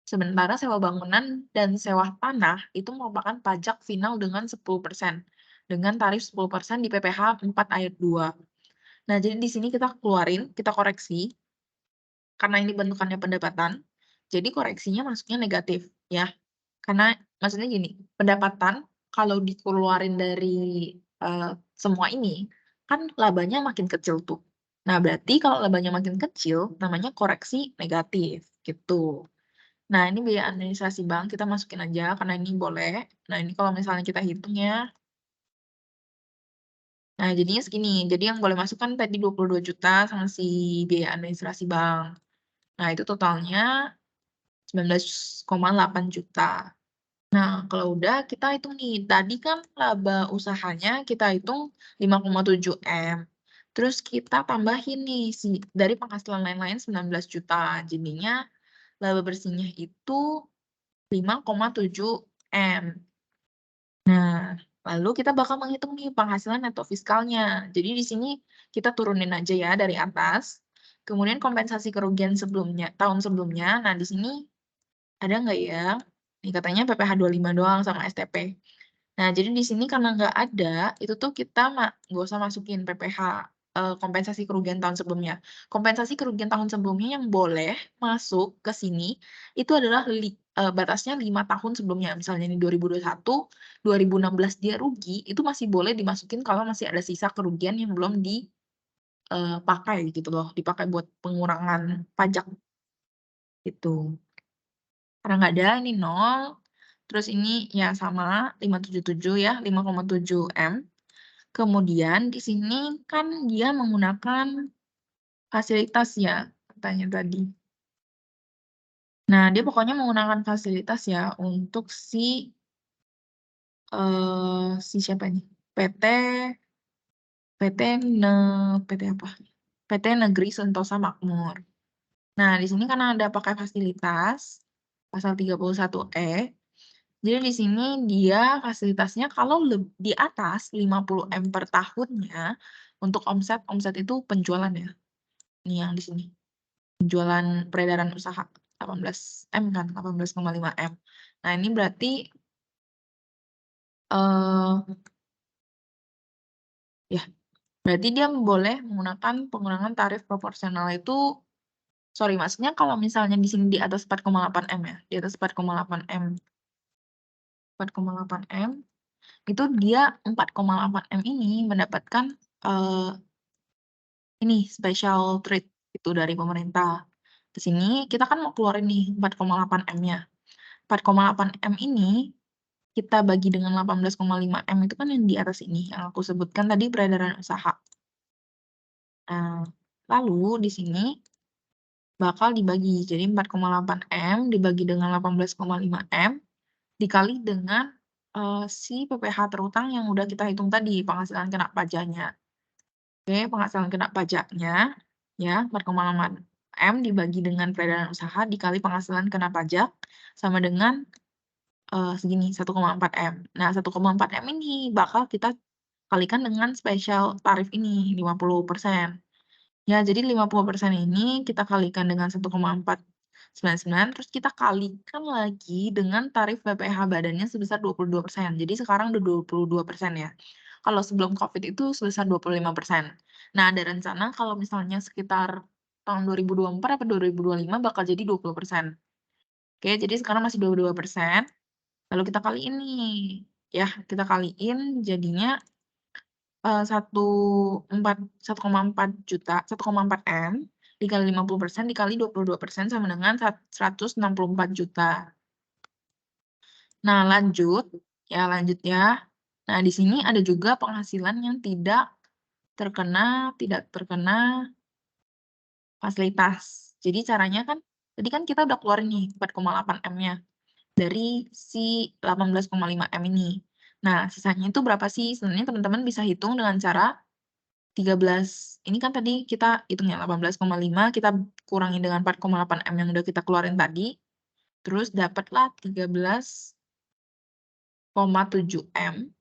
Sementara sewa bangunan dan sewa tanah itu merupakan pajak final dengan 10%, dengan tarif 10% di PPh 4 ayat 2. Nah, jadi di sini kita keluarin, kita koreksi, karena ini bentukannya pendapatan, jadi koreksinya masuknya negatif, ya. Karena maksudnya gini, pendapatan kalau dikeluarin dari, semua ini, kan labanya makin kecil tuh. Nah, berarti kalau labanya makin kecil, namanya koreksi negatif, gitu. Nah, ini biaya administrasi bank kita masukin aja karena ini boleh. Nah, ini kalau misalnya kita hitung ya, nah jadinya segini. Jadi yang boleh masuk kan tadi 22 juta sama si biaya administrasi bank. Nah, itu totalnya 19,8 juta. Nah, kalau udah kita hitung nih, tadi kan laba usahanya kita hitung 5,7 M. Terus kita tambahin nih dari penghasilan lain-lain 19 juta. Jadinya laba bersihnya itu 5,7 M. Nah, lalu kita bakal menghitung nih penghasilan neto fiskalnya. Jadi di sini kita turunin aja ya dari atas. Kemudian kompensasi kerugian sebelumnya, tahun sebelumnya. Nah, di sini ada nggak ya? Nih katanya PPh 25 doang sama STP. Nah, jadi di sini karena nggak ada, itu tuh kita nggak usah masukin PPh, kompensasi kerugian tahun sebelumnya. Kompensasi kerugian tahun sebelumnya yang boleh masuk ke sini, itu adalah batasnya 5 tahun sebelumnya. Misalnya ini 2021, 2016 dia rugi, itu masih boleh dimasukin kalau masih ada sisa kerugian yang belum pakai gitu loh, dipakai buat pengurangan pajak, gitu. Karena nggak ada, ini 0, terus ini ya sama 577 ya, 5,7 M. Kemudian di sini kan dia menggunakan fasilitas ya, katanya tadi. Nah, dia pokoknya menggunakan fasilitas ya untuk si siapa ini? PT PT ne PT apa? PT Negeri Sentosa Makmur. Nah, di sini karena ada pakai fasilitas, pasal 31E, jadi di sini dia fasilitasnya kalau di atas 50 M per tahunnya, untuk omset itu penjualan ya, ini yang di sini, penjualan peredaran usaha 18 M kan, 18,5 M. Nah, ini berarti, ya, berarti dia boleh menggunakan pengurangan tarif proporsional itu, sorry, maksudnya kalau misalnya di sini di atas 4,8 M ya, di atas 4,8 M, 4,8 M, itu dia 4,8 M ini mendapatkan, ini special treat itu dari pemerintah. Di sini kita kan mau keluarin nih 4,8 M-nya. 4,8 M ini kita bagi dengan 18,5 M itu kan yang di atas ini, yang aku sebutkan tadi peredaran usaha. Nah, lalu di sini bakal dibagi, jadi 4,8 M dibagi dengan 18,5 M dikali dengan, si PPh terutang yang udah kita hitung tadi, penghasilan kena pajaknya. Oke, penghasilan kena pajaknya, ya 4,8 M dibagi dengan peredaran usaha dikali penghasilan kena pajak, sama dengan, segini, 1,4 M. Nah, 1,4 M ini bakal kita kalikan dengan spesial tarif ini, 50%. Ya, jadi 50% ini kita kalikan dengan 1,499, terus kita kalikan lagi dengan tarif PPh badannya sebesar 22%. Jadi sekarang udah 22% ya. Kalau sebelum Covid itu sebesar 25%. Nah, ada rencana kalau misalnya sekitar tahun 2024 atau 2025 bakal jadi 20%. Oke, jadi sekarang masih 22%, lalu kita kaliin nih, ya, kita kaliin jadinya 1,4 juta, 1,4 M dikali 50% dikali 22% sama dengan 164 juta. Nah, lanjut ya. Nah, di sini ada juga penghasilan yang tidak terkena fasilitas. Jadi caranya kan, tadi kan kita udah keluarin nih 4,8 M-nya dari si 18,5 M ini. Nah, sisanya itu berapa sih? Sebenarnya teman-teman bisa hitung dengan cara 13, ini kan tadi kita hitung ya 18,5 kita kurangin dengan 4,8 M yang udah kita keluarin tadi, terus dapatlah 13,7 M,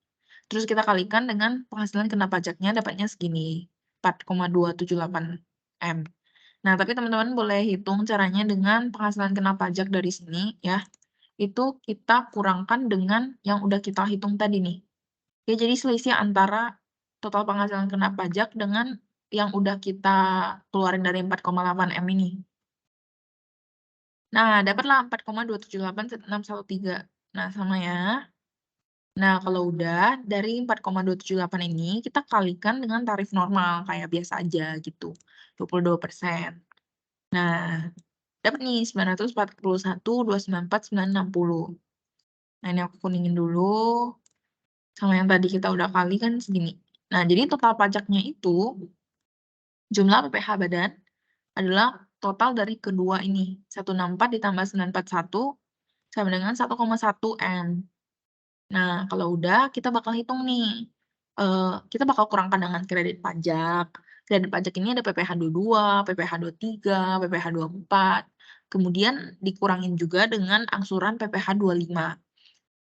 terus kita kalikan dengan penghasilan kena pajaknya dapatnya segini, 4,278 M. Nah, tapi teman-teman boleh hitung caranya dengan penghasilan kena pajak dari sini ya, itu kita kurangkan dengan yang udah kita hitung tadi nih. Oke, jadi selisih antara total penghasilan kena pajak dengan yang udah kita keluarin dari 4,8 M ini. Nah, dapatlah 4,278613. Nah, sama ya. Nah, kalau udah dari 4,278 ini kita kalikan dengan tarif normal kayak biasa aja gitu, 22%. Nah, dapat nih 941.294.960. Nah, ini aku kuningin dulu. Sama yang tadi kita udah kali kan segini. Nah, jadi total pajaknya itu, jumlah PPh badan adalah total dari kedua ini. 164 ditambah 941 sama dengan 1,1 M. Nah, kalau udah kita bakal hitung nih. Kita bakal kurangkan dengan kredit pajak. Kredit pajak ini ada PPh 22, PPh 23, PPh 24. Kemudian dikurangin juga dengan angsuran PPh 25.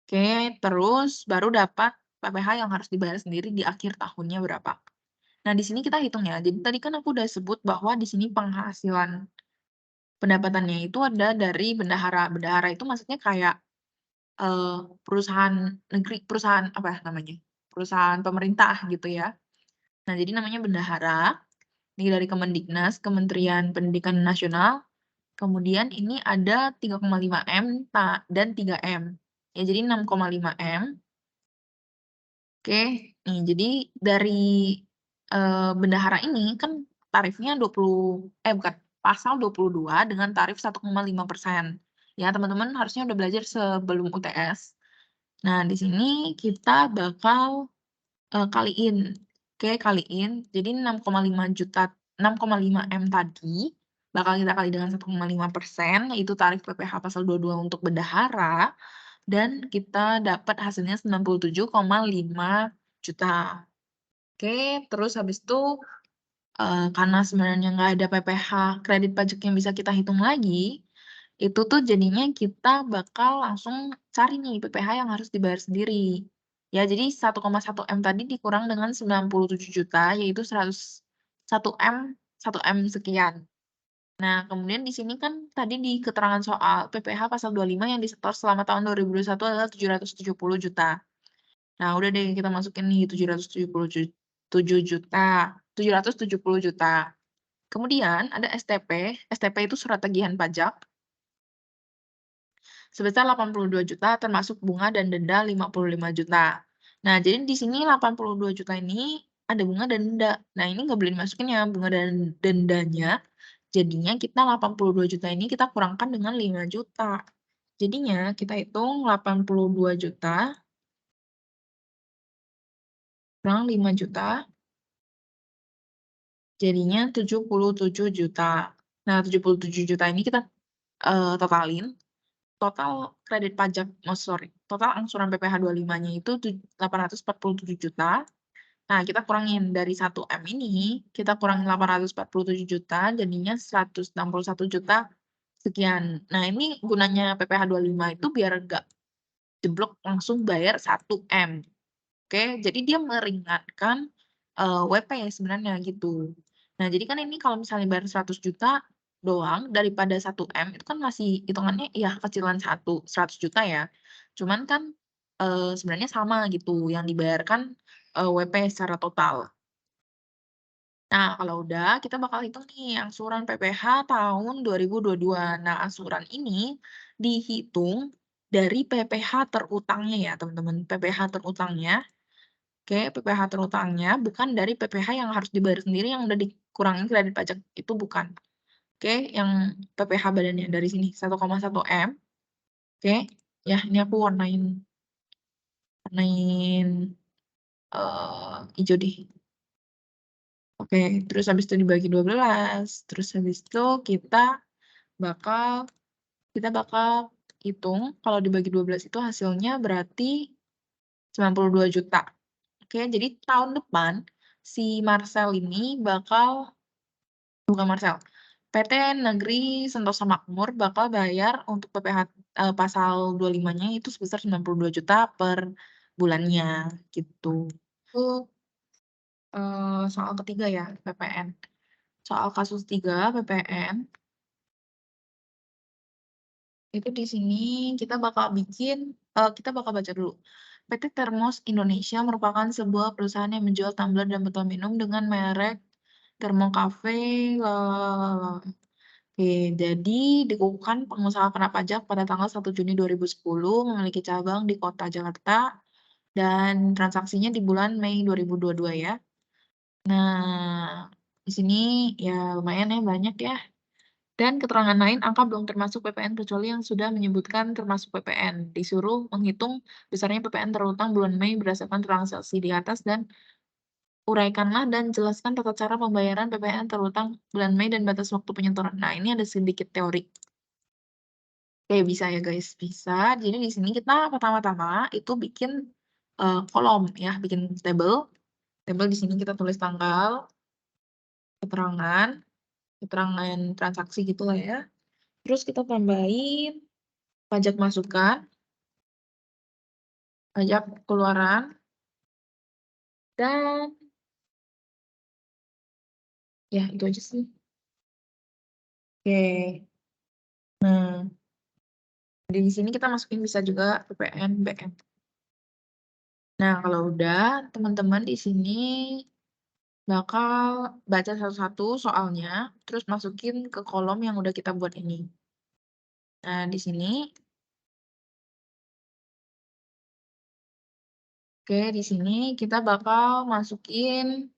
Oke, terus baru dapat PPh yang harus dibayar sendiri di akhir tahunnya berapa. Nah, di sini kita hitung ya. Jadi tadi kan aku udah sebut bahwa di sini penghasilan pendapatannya itu ada dari bendahara. Bendahara itu maksudnya kayak perusahaan negeri, perusahaan apa namanya? Perusahaan pemerintah gitu ya. Nah, jadi namanya bendahara. Ini dari Kemendiknas, Kementerian Pendidikan Nasional. Kemudian ini ada 3,5 M dan 3 M. Ya, jadi 6,5 M. Oke, nih jadi dari, bendahara ini kan tarifnya bukan, pasal 22 dengan tarif 1,5%. Ya, teman-teman harusnya udah belajar sebelum UTS. Nah, di sini kita bakal, kaliin. Oke, kaliin, jadi 6,5 M tadi bakal kita kali dengan 1,5%, yaitu tarif PPh pasal 22 untuk bendahara, dan kita dapat hasilnya 97,5 juta. Oke, terus habis itu, karena sebenarnya nggak ada PPh kredit pajak yang bisa kita hitung lagi, itu tuh jadinya kita bakal langsung cari nih PPh yang harus dibayar sendiri. Ya, jadi 1,1 M tadi dikurang dengan 97 juta, yaitu 1 M sekian. Nah, kemudian di sini kan tadi di keterangan soal PPh pasal 25 yang disetor selama tahun 2021 adalah 770 juta. Nah, udah deh kita masukin nih 770 juta. Kemudian ada STP. STP itu surat tagihan pajak sebesar 82 juta termasuk bunga dan denda 55 juta. Nah, jadi di sini 82 juta ini ada bunga dan denda. Nah, ini nggak boleh dimasukin ya bunga dan dendanya. Jadinya kita 82 juta ini kita kurangkan dengan 5 juta. Jadinya kita hitung 82 juta kurang 5 juta, jadinya 77 juta. Nah, 77 juta ini kita, totalin, total kredit pajak total angsuran PPh 25-nya itu 847 juta. Nah, kita kurangin dari 1 M ini, kita kurangin 847 juta, jadinya 161 juta sekian. Nah, ini gunanya PPh 25 itu biar nggak jeblok langsung bayar 1 M. Oke, jadi dia meringankan, WP sebenarnya gitu. Nah, jadi kan ini kalau misalnya bayar 100 juta doang daripada 1 M itu kan masih hitungannya ya kecilan 100 juta ya. Cuman kan, sebenarnya sama gitu yang dibayarkan, WP secara total. Nah, kalau udah kita bakal hitung nih angsuran PPh tahun 2022. Nah, angsuran ini dihitung dari PPh terutangnya ya, teman-teman. PPh terutangnya. Oke, PPh terutangnya bukan dari PPh yang harus dibayar sendiri yang udah dikurangin kredit pajak, itu bukan. Oke, yang PPh badannya dari sini 1,1 M, oke. Ya, ini aku warnain hijau deh. Oke, terus habis itu dibagi 12, terus habis itu bakal kita bakal hitung kalau dibagi 12 itu hasilnya berarti 92 juta. Oke, jadi tahun depan si Marcel ini bukan Marcel, PT Negeri Sentosa Makmur bakal bayar untuk PPh pasal 25-nya itu sebesar 92 juta per bulannya gitu. Itu soal ketiga ya, PPN. Soal kasus 3 PPN itu di sini kita bakal baca dulu. PT Termos Indonesia merupakan sebuah perusahaan yang menjual tumbler dan botol minum dengan merek Thermocafe Oke, jadi dikukuhkan pengusaha kena pajak pada tanggal 1 Juni 2010, memiliki cabang di Kota Jakarta, dan transaksinya di bulan Mei 2022 ya. Nah, di sini ya lumayan ya, banyak ya. Dan keterangan lain, angka belum termasuk PPN kecuali yang sudah menyebutkan termasuk PPN. Disuruh menghitung besarnya PPN terutang bulan Mei berdasarkan transaksi di atas dan uraikanlah dan jelaskan tata cara pembayaran PPN terutang bulan Mei dan batas waktu penyetoran. Nah, ini ada sedikit teori. Oke, bisa ya guys, bisa. Jadi di sini kita pertama-tama itu bikin kolom ya, bikin tabel. Tabel di sini kita tulis tanggal, keterangan, keterangan transaksi gitu lah ya. Terus kita tambahin pajak masukan, pajak keluaran, dan ya itu aja sih. Oke. Nah, di sini kita masukin bisa juga PPN, BM. Nah, kalau udah, teman-teman di sini bakal baca satu-satu soalnya, terus masukin ke kolom yang udah kita buat ini. Nah, di sini, oke, di sini kita bakal masukin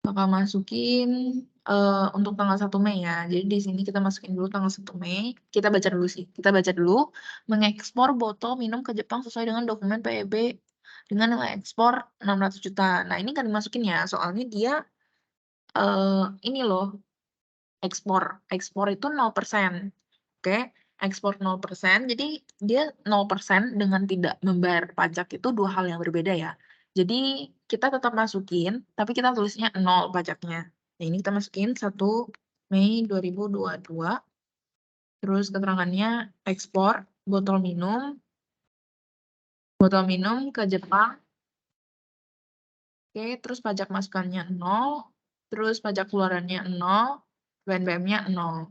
untuk tanggal 1 Mei ya. Jadi di sini kita masukin dulu tanggal 1 Mei. Kita baca dulu sih. Kita baca dulu. Mengekspor botol minum ke Jepang sesuai dengan dokumen PEB dengan nilai ekspor 600 juta. Nah, ini kan dimasukin ya. Soalnya dia ini loh, ekspor. Ekspor itu 0%. Oke, ekspor 0%. Jadi dia 0% dengan tidak membayar pajak itu dua hal yang berbeda ya. Jadi kita tetap masukin, tapi kita tulisnya 0 pajaknya. Nah, ini kita masukin 1 Mei 2022. Terus keterangannya ekspor botol minum ke Jepang. Oke, terus pajak masukannya 0, terus pajak keluarannya 0, BNBM-nya 0.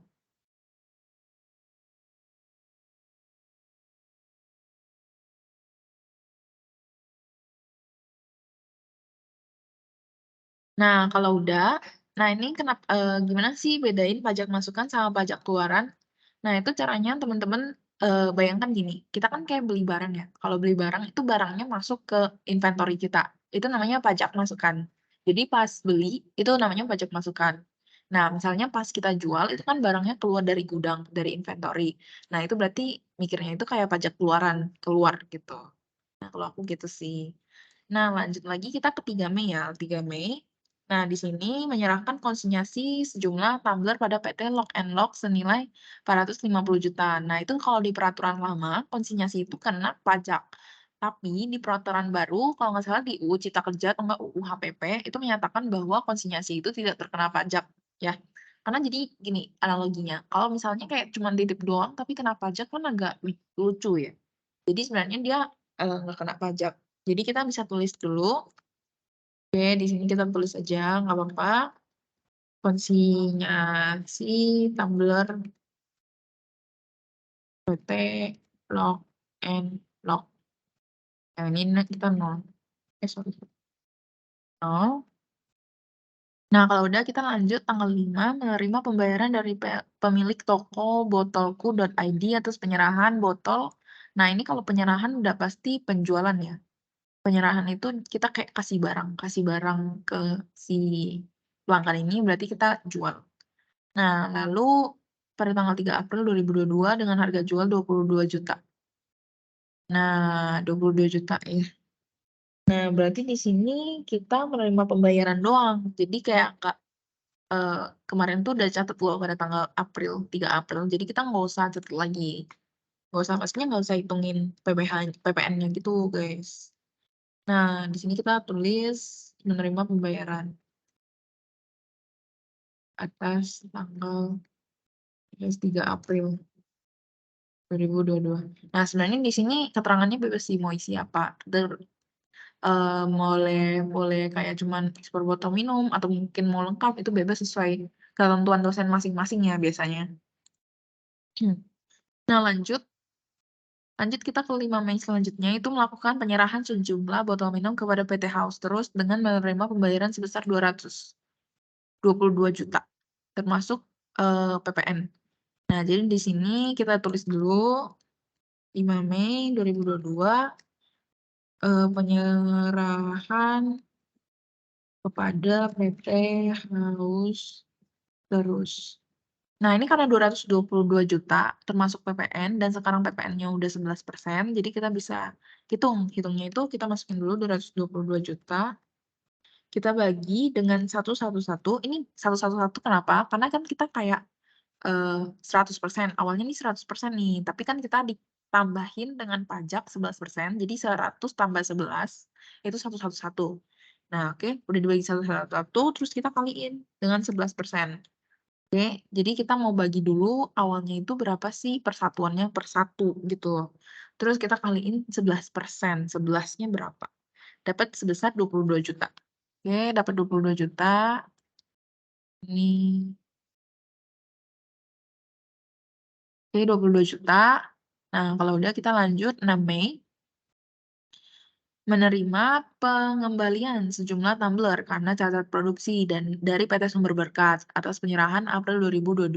Nah, kalau udah, nah ini gimana sih bedain pajak masukan sama pajak keluaran? Nah, itu caranya teman-teman bayangkan gini, kita kan kayak beli barang ya. Kalau beli barang itu barangnya masuk ke inventory kita. Itu namanya pajak masukan. Jadi pas beli itu namanya pajak masukan. Nah, misalnya pas kita jual itu kan barangnya keluar dari gudang, dari inventory. Nah, itu berarti mikirnya itu kayak pajak keluaran, keluar gitu. Nah, kalau aku gitu sih. Nah, lanjut lagi kita ke 3 Mei ya, 3 Mei. Nah, di sini menyerahkan konsinyasi sejumlah tumbler pada PT Lock and Lock senilai 450 juta. Nah, itu kalau di peraturan lama, konsinyasi itu kena pajak. Tapi di peraturan baru, kalau nggak salah di UU Cipta Kerja atau nggak UU HPP, itu menyatakan bahwa konsinyasi itu tidak terkena pajak, ya. Karena jadi gini analoginya, kalau misalnya kayak cuma titip doang tapi kena pajak kan agak lucu ya. Jadi sebenarnya dia nggak kena pajak. Jadi kita bisa tulis dulu. Oke, di sini kita tulis aja, nggak apa-apa. Konsinyasi tumbler PT Lock and Lock. Yang ini kita 0. Sorry. 0. Nah, kalau udah kita lanjut tanggal 5 menerima pembayaran dari pemilik toko botolku.id atas penyerahan botol. Nah, ini kalau penyerahan udah pasti penjualan ya. Penyerahan itu kita kayak kasih barang ke si pelanggan ini berarti kita jual. Nah, lalu pada tanggal 3 April 2022 dengan harga jual 22 juta. Nah, 22 juta ya. Nah, berarti di sini kita menerima pembayaran doang. Jadi kayak nggak kemarin tuh udah catat loh pada tanggal 3 April. Jadi kita nggak usah catat lagi. Nggak usah, maksudnya nggak usah hitungin PPN-nya gitu, guys. Nah, di sini kita tulis menerima pembayaran atas tanggal 3 April 2022. Nah, sebenarnya di sini keterangannya bebas sih mau isi apa. Boleh boleh kayak cuman ekspor botol minum atau mungkin mau lengkap, itu bebas sesuai ketentuan dosen masing-masing ya biasanya. Nah, lanjut kita ke 5 Mei selanjutnya, itu melakukan penyerahan sejumlah botol minum kepada PT House Terus dengan menerima pembayaran sebesar 222 juta, termasuk PPN. Nah, jadi di sini kita tulis dulu 5 Mei 2022 penyerahan kepada PT House Terus. Nah, ini karena 222 juta termasuk PPN dan sekarang PPN-nya udah 11%, jadi kita bisa hitungnya itu kita masukin dulu 222 juta, kita bagi dengan 111. Ini 111 kenapa? Karena kan kita kayak 100%, awalnya nih 100% nih, tapi kan kita ditambahin dengan pajak 11%, jadi 100 tambah 11 itu 111. Nah, oke, udah dibagi 111, terus kita kaliin dengan 11%. Oke, jadi kita mau bagi dulu awalnya itu berapa sih persatuannya per 1 gitu loh. Terus kita kaliin 11%, 11-nya berapa? Dapat sebesar 22 juta. Oke, dapat 22 juta. Ini. Oke, 22 juta. Nah, kalau udah kita lanjut 6 Mei. Menerima pengembalian sejumlah tumbler karena cacat produksi dan dari PT Sumber Berkas atas penyerahan April 2022.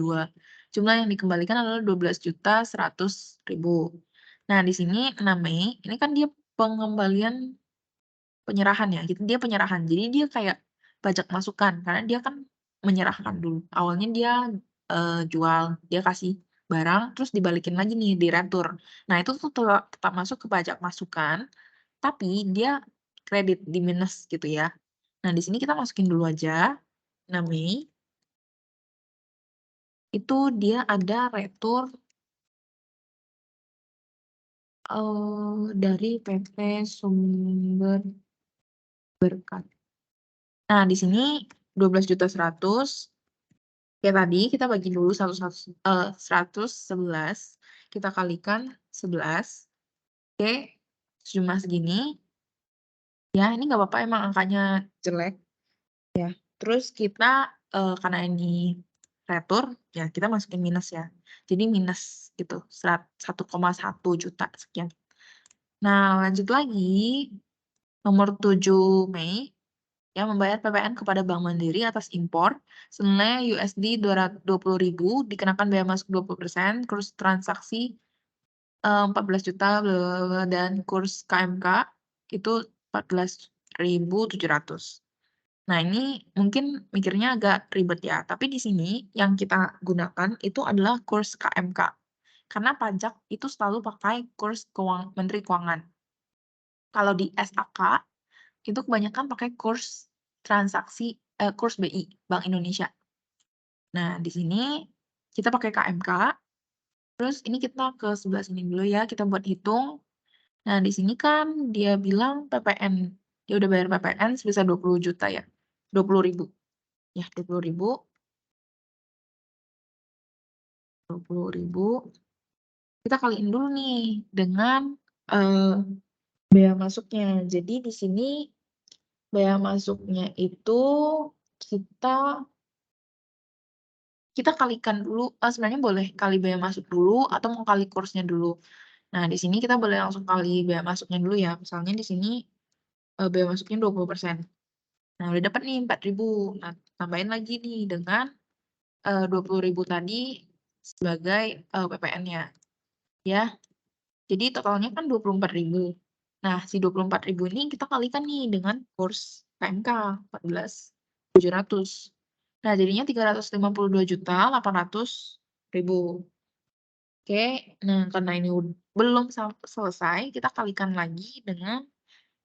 Jumlah yang dikembalikan adalah 12.100.000. Nah, di sini 6 Mei, ini kan dia pengembalian penyerahan ya, gitu. Dia penyerahan. Jadi dia kayak pajak masukan karena dia kan menyerahkan dulu. Awalnya dia jual, dia kasih barang terus dibalikin lagi nih di retur. Nah, itu tuh tetap masuk ke pajak masukan, tapi dia kredit di minus gitu ya. Nah, di sini kita masukin dulu aja 6 Mei, itu dia ada retur dari PT Sumber Berkat. Nah, di sini 12.100.000. Kayak tadi kita bagi dulu 111, kita kalikan 11. Oke, sejumlah segini. Ya, ini nggak apa-apa emang angkanya jelek. Ya, terus kita karena ini retur, ya kita masukin minus ya. Jadi minus gitu, 1,1 juta sekian. Nah, lanjut lagi, nomor 7 Mei, ya membayar PPN kepada Bank Mandiri atas impor senilai USD 20.000 dikenakan biaya masuk 20%, kurs transaksi 14 juta dan kurs KMK itu 14.700. Nah, ini mungkin mikirnya agak ribet ya, tapi di sini yang kita gunakan itu adalah kurs KMK. Karena pajak itu selalu pakai kurs Menteri Keuangan. Kalau di SAK itu kebanyakan pakai kurs kurs BI, Bank Indonesia. Nah, di sini kita pakai KMK. Terus ini kita ke sebelah sini dulu ya, kita buat hitung. Nah, di sini kan dia bilang PPN, dia udah bayar PPN sebesar 20 juta ya, 20.000. Ya, 20.000. 20.000. Kita kaliin dulu nih dengan bea masuknya. Jadi di sini bea masuknya itu kita kalikan dulu, sebenarnya boleh kali bea masuk dulu atau mau kali kursnya dulu. Nah, di sini kita boleh langsung kali bea masuknya dulu ya. Misalnya di sini bea masuknya 20%. Nah, udah dapat nih 4.000. Nah, tambahin lagi nih dengan 20.000 tadi sebagai PPN-nya. Ya. Jadi totalnya kan 24.000. Nah, si 24.000 ini kita kalikan nih dengan kurs PMK 14.700. Nah, jadinya 352.800.000. Oke, nah karena ini belum selesai, kita kalikan lagi dengan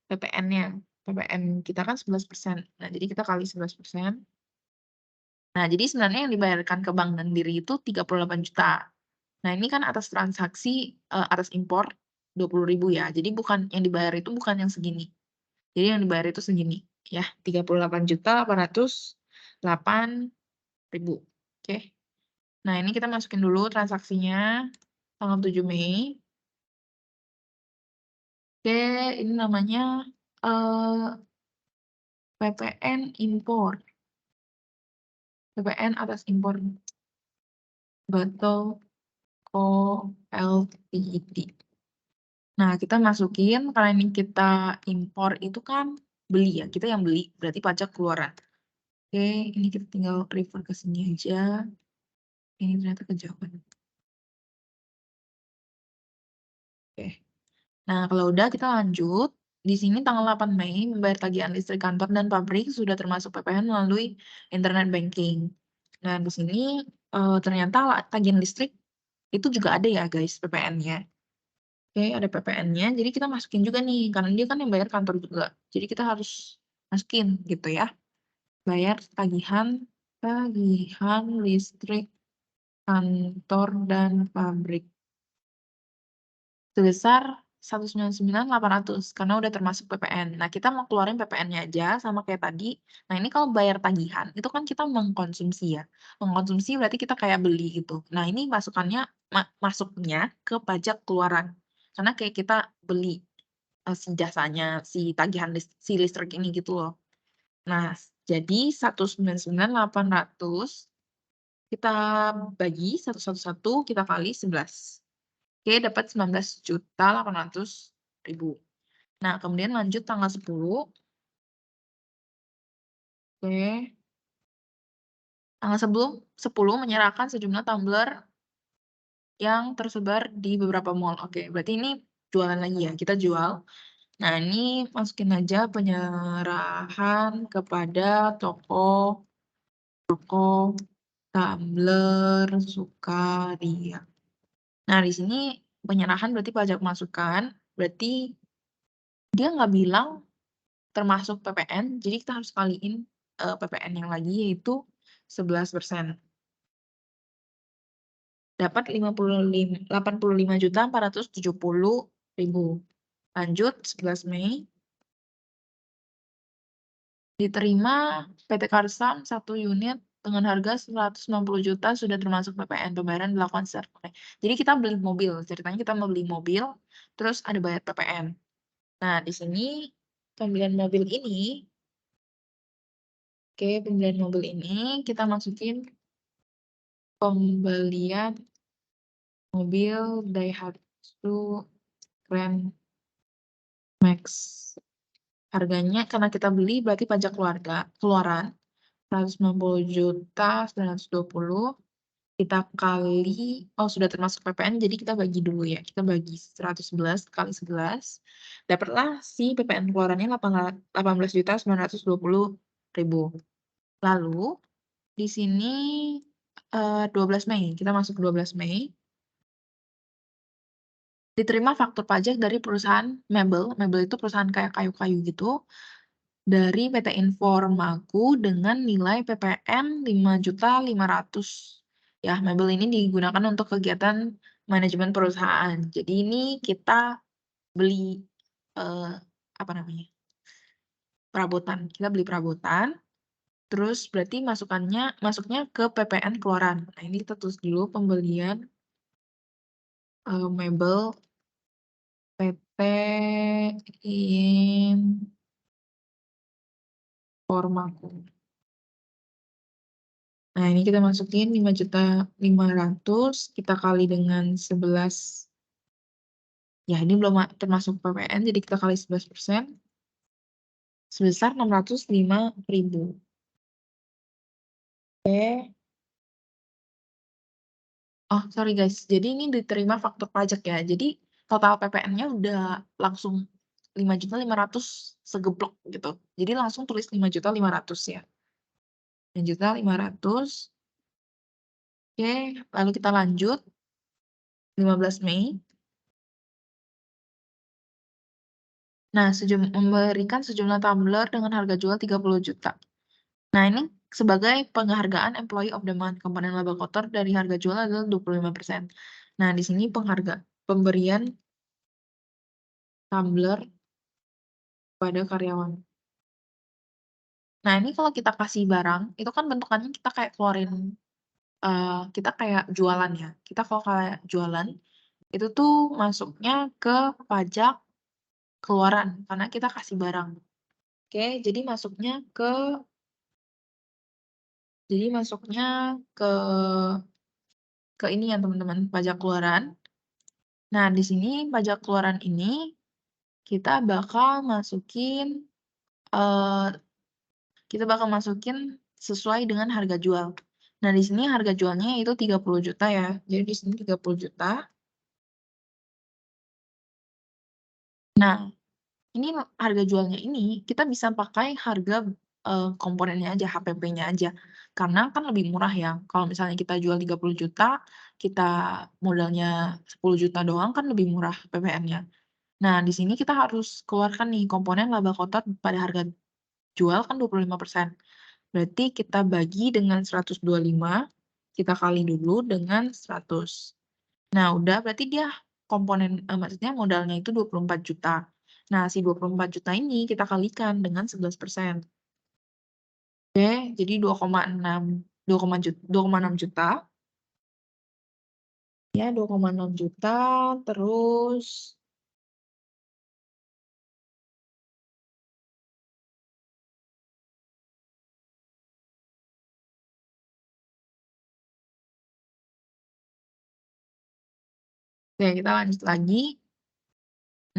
PPN-nya. PPN kita kan 11%. Nah, jadi kita kali 11%. Nah, jadi sebenarnya yang dibayarkan ke Bank Mandiri itu 38 juta. Nah, ini kan atas transaksi, atas impor 20.000 ya. Jadi yang dibayar itu bukan yang segini. Jadi yang dibayar itu segini ya, 38.808.000. Oke. Nah, ini kita masukin dulu transaksinya tanggal 7 Mei. Oke, ini namanya PPN impor. PPN atas impor Bato Co Ltd. Nah, kita masukin karena ini kita impor itu kan beli ya, kita yang beli, berarti pajak keluaran. Oke, ini kita tinggal refer ke sini aja. Ini ternyata kejauhan. Oke. Nah, kalau udah kita lanjut. Di sini tanggal 8 Mei membayar tagihan listrik kantor dan pabrik sudah termasuk PPN melalui internet banking. Nah, di sini ternyata tagihan listrik itu juga ada ya guys PPN-nya. Oke, ada PPN-nya. Jadi kita masukin juga nih, karena dia kan yang bayar kantor juga. Jadi kita harus masukin gitu ya. Bayar tagihan listrik kantor dan pabrik sebesar 199.800 karena udah termasuk PPN. Nah, kita mau keluarin PPN-nya aja sama kayak tadi. Nah, ini kalau bayar tagihan itu kan kita mengkonsumsi ya. Mengkonsumsi berarti kita kayak beli gitu. Nah, ini masuknya ke pajak keluaran. Karena kayak kita beli si jasanya, si tagihan si listrik ini gitu loh. Nah, jadi 199.800 kita bagi 111 kita kali 11. Oke, dapat 19.800.000. Nah, kemudian lanjut tanggal 10. Oke. Tanggal 10 menyerahkan sejumlah tumbler yang tersebar di beberapa mall. Oke, berarti ini jualan lagi ya, kita jual. Nah, ini masukin aja penyerahan kepada toko tumbler Sukaria. Nah, di sini penyerahan berarti pajak masukan, berarti dia nggak bilang termasuk PPN, jadi kita harus kaliin PPN yang lagi yaitu 11%. Dapat 85.470.000. Lanjut 11 Mei. Diterima PT Karsam 1 unit dengan harga 190 juta sudah termasuk PPN. Pembayaran dilakukan secara tunai. Jadi kita beli mobil, ceritanya kita mau beli mobil, terus ada bayar PPN. Nah, di sini pembelian mobil ini, oke, pembelian mobil ini kita masukin pembelian mobil Daihatsu Grand Max. Harganya karena kita beli berarti pajak keluaran 190 juta 920 kita kali sudah termasuk PPN jadi kita bagi dulu ya. Kita bagi 111 kali 11 dapatlah si PPN keluarannya 18.920.000. Lalu di sini 12 Mei, kita masuk 12 Mei. Diterima faktur pajak dari perusahaan mebel itu perusahaan kayak kayu-kayu gitu, dari PT Informaku dengan nilai PPN 5.500.000. Ya, mebel ini digunakan untuk kegiatan manajemen perusahaan. Jadi ini kita beli apa namanya? Perabotan. Kita beli perabotan. Terus berarti masuknya ke PPN keluaran. Nah, ini kita tulis dulu pembelian mebel PT Informaku. Nah, ini kita masukin 5.500.000 kita kali dengan 11. Ya, ini belum termasuk PPN, jadi kita kali 11%. Sebesar 605.000. Oke. Oh, sorry guys. Jadi ini diterima faktur pajak ya. Jadi total PPN-nya udah langsung 5.500.000 segeblok gitu. Jadi langsung tulis 5.500.000 ya. 5.500.000. Oke, lalu kita lanjut. 15 Mei. Nah, memberikan sejumlah tumbler dengan harga jual 30 juta. Nah, ini sebagai penghargaan Employee of the Month. Komponen laba kotor dari harga jual adalah 25%. Nah, di sini pemberian tumbler pada karyawan. Nah, ini kalau kita kasih barang, itu kan bentukannya kita kayak keluarin, kita kayak jualan ya. Kita kalau kayak jualan, itu tuh masuknya ke pajak keluaran, karena kita kasih barang. Oke, jadi masuknya ke ini ya teman-teman, pajak keluaran. Nah, di sini pajak keluaran ini kita bakal masukin, eee, sesuai dengan harga jual. Nah, di sini harga jualnya itu 30 juta ya. Jadi di sini 30 juta. Nah, ini harga jualnya ini kita bisa pakai harga, komponennya aja, HPP-nya aja. Karena kan lebih murah ya, kalau misalnya kita jual 30 juta, kita modalnya 10 juta doang kan lebih murah PPN-nya. Nah, di sini kita harus keluarkan nih komponen laba kotor pada harga jual kan 25%. Berarti kita bagi dengan 125, kita kali dulu dengan 100. Nah, udah berarti dia maksudnya modalnya itu 24 juta. Nah, si 24 juta ini kita kalikan dengan 11%. Oke, jadi 2,6 juta. Ya, 2,6 juta, terus oke, kita lanjut lagi.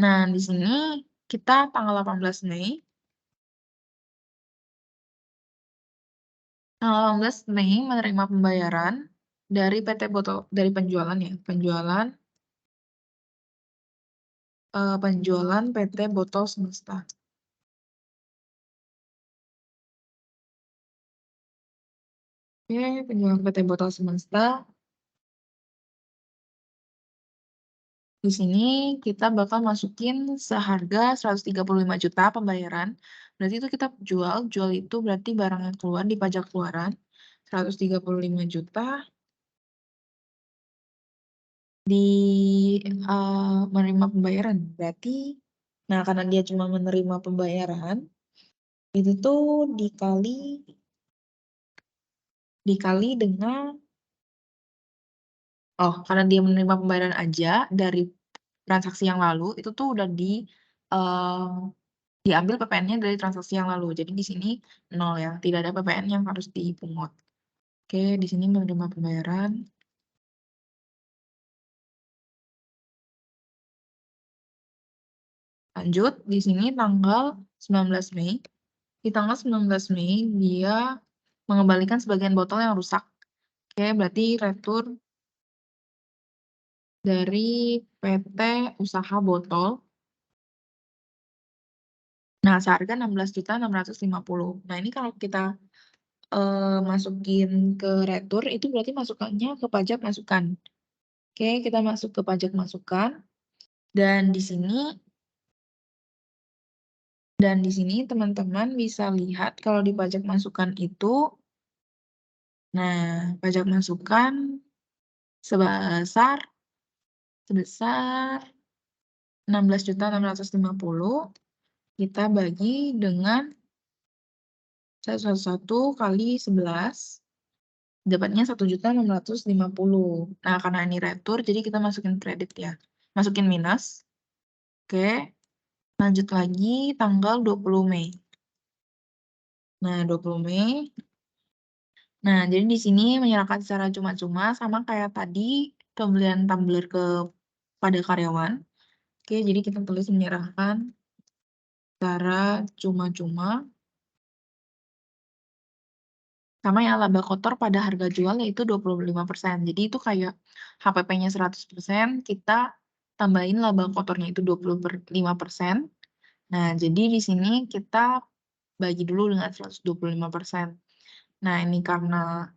Nah, di sini kita tanggal 18 Mei. Tanggal 18 Mei menerima pembayaran dari dari penjualan ya, penjualan PT Botol Semesta. Oke, penjualan PT Botol Semesta. Di sini kita bakal masukin seharga 135 juta pembayaran. Berarti itu kita jual itu berarti barang yang keluar di pajak keluaran 135 juta di menerima pembayaran. Berarti nah karena dia cuma menerima pembayaran, itu tuh dikali dengan karena dia menerima pembayaran aja dari transaksi yang lalu, itu tuh udah eee, diambil PPN-nya dari transaksi yang lalu. Jadi di sini 0 ya, tidak ada PPN yang harus dipungut. Oke, di sini menerima pembayaran. Lanjut, di sini tanggal 19 Mei. Di tanggal 19 Mei, dia mengembalikan sebagian botol yang rusak. Oke, berarti retur dari PT Usaha Botol. Nah, seharga 16.650.000. Nah, ini kalau kita masukin ke retur itu berarti masukannya ke pajak masukan. Oke, kita masuk ke pajak masukan dan di sini teman-teman bisa lihat kalau di pajak masukan itu, nah pajak masukan sebesar 16.650.000 kita bagi dengan 111 kali 11 dapatnya 1.650.000. Nah, karena ini retur jadi kita masukin kredit ya. Masukin minus. Oke. Lanjut lagi tanggal 20 Mei. Nah, 20 Mei. Nah, jadi di sini menyerahkan secara cuma-cuma sama kayak tadi pembelian tumbler pada karyawan. Oke, jadi kita tulis menyerahkan secara cuma-cuma sama yang laba kotor pada harga jual yaitu 25%. Jadi itu kayak HPP-nya 100%, kita tambahin laba kotornya itu 25%. Nah, jadi di sini kita bagi dulu dengan 125%. Nah, ini karena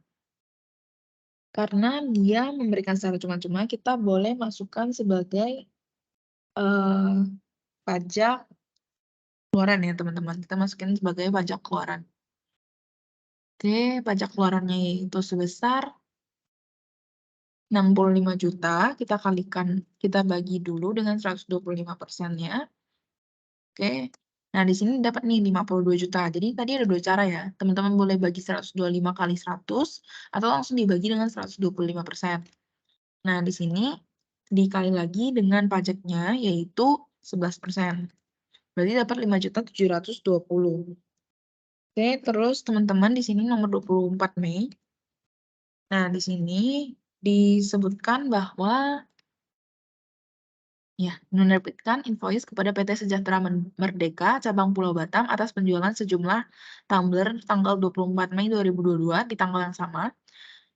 Karena dia memberikan secara cuma-cuma, kita boleh masukkan sebagai pajak keluaran ya teman-teman. Kita masukin sebagai pajak keluaran. Oke, pajak keluarannya yaitu sebesar 65 juta, kita bagi dulu dengan 125%-nya. Oke. Nah, di sini dapat nih 52 juta. Jadi tadi ada dua cara ya. Teman-teman boleh bagi 125 kali 100 atau langsung dibagi dengan 125%. Nah, di sini dikali lagi dengan pajaknya yaitu 11%. Berarti dapat 5.720.000. Oke, terus teman-teman di sini nomor 24 Mei. Nah, di sini disebutkan bahwa ya, menerbitkan invoice kepada PT Sejahtera Merdeka Cabang Pulau Batam atas penjualan sejumlah tumbler tanggal 24 Mei 2022 di tanggal yang sama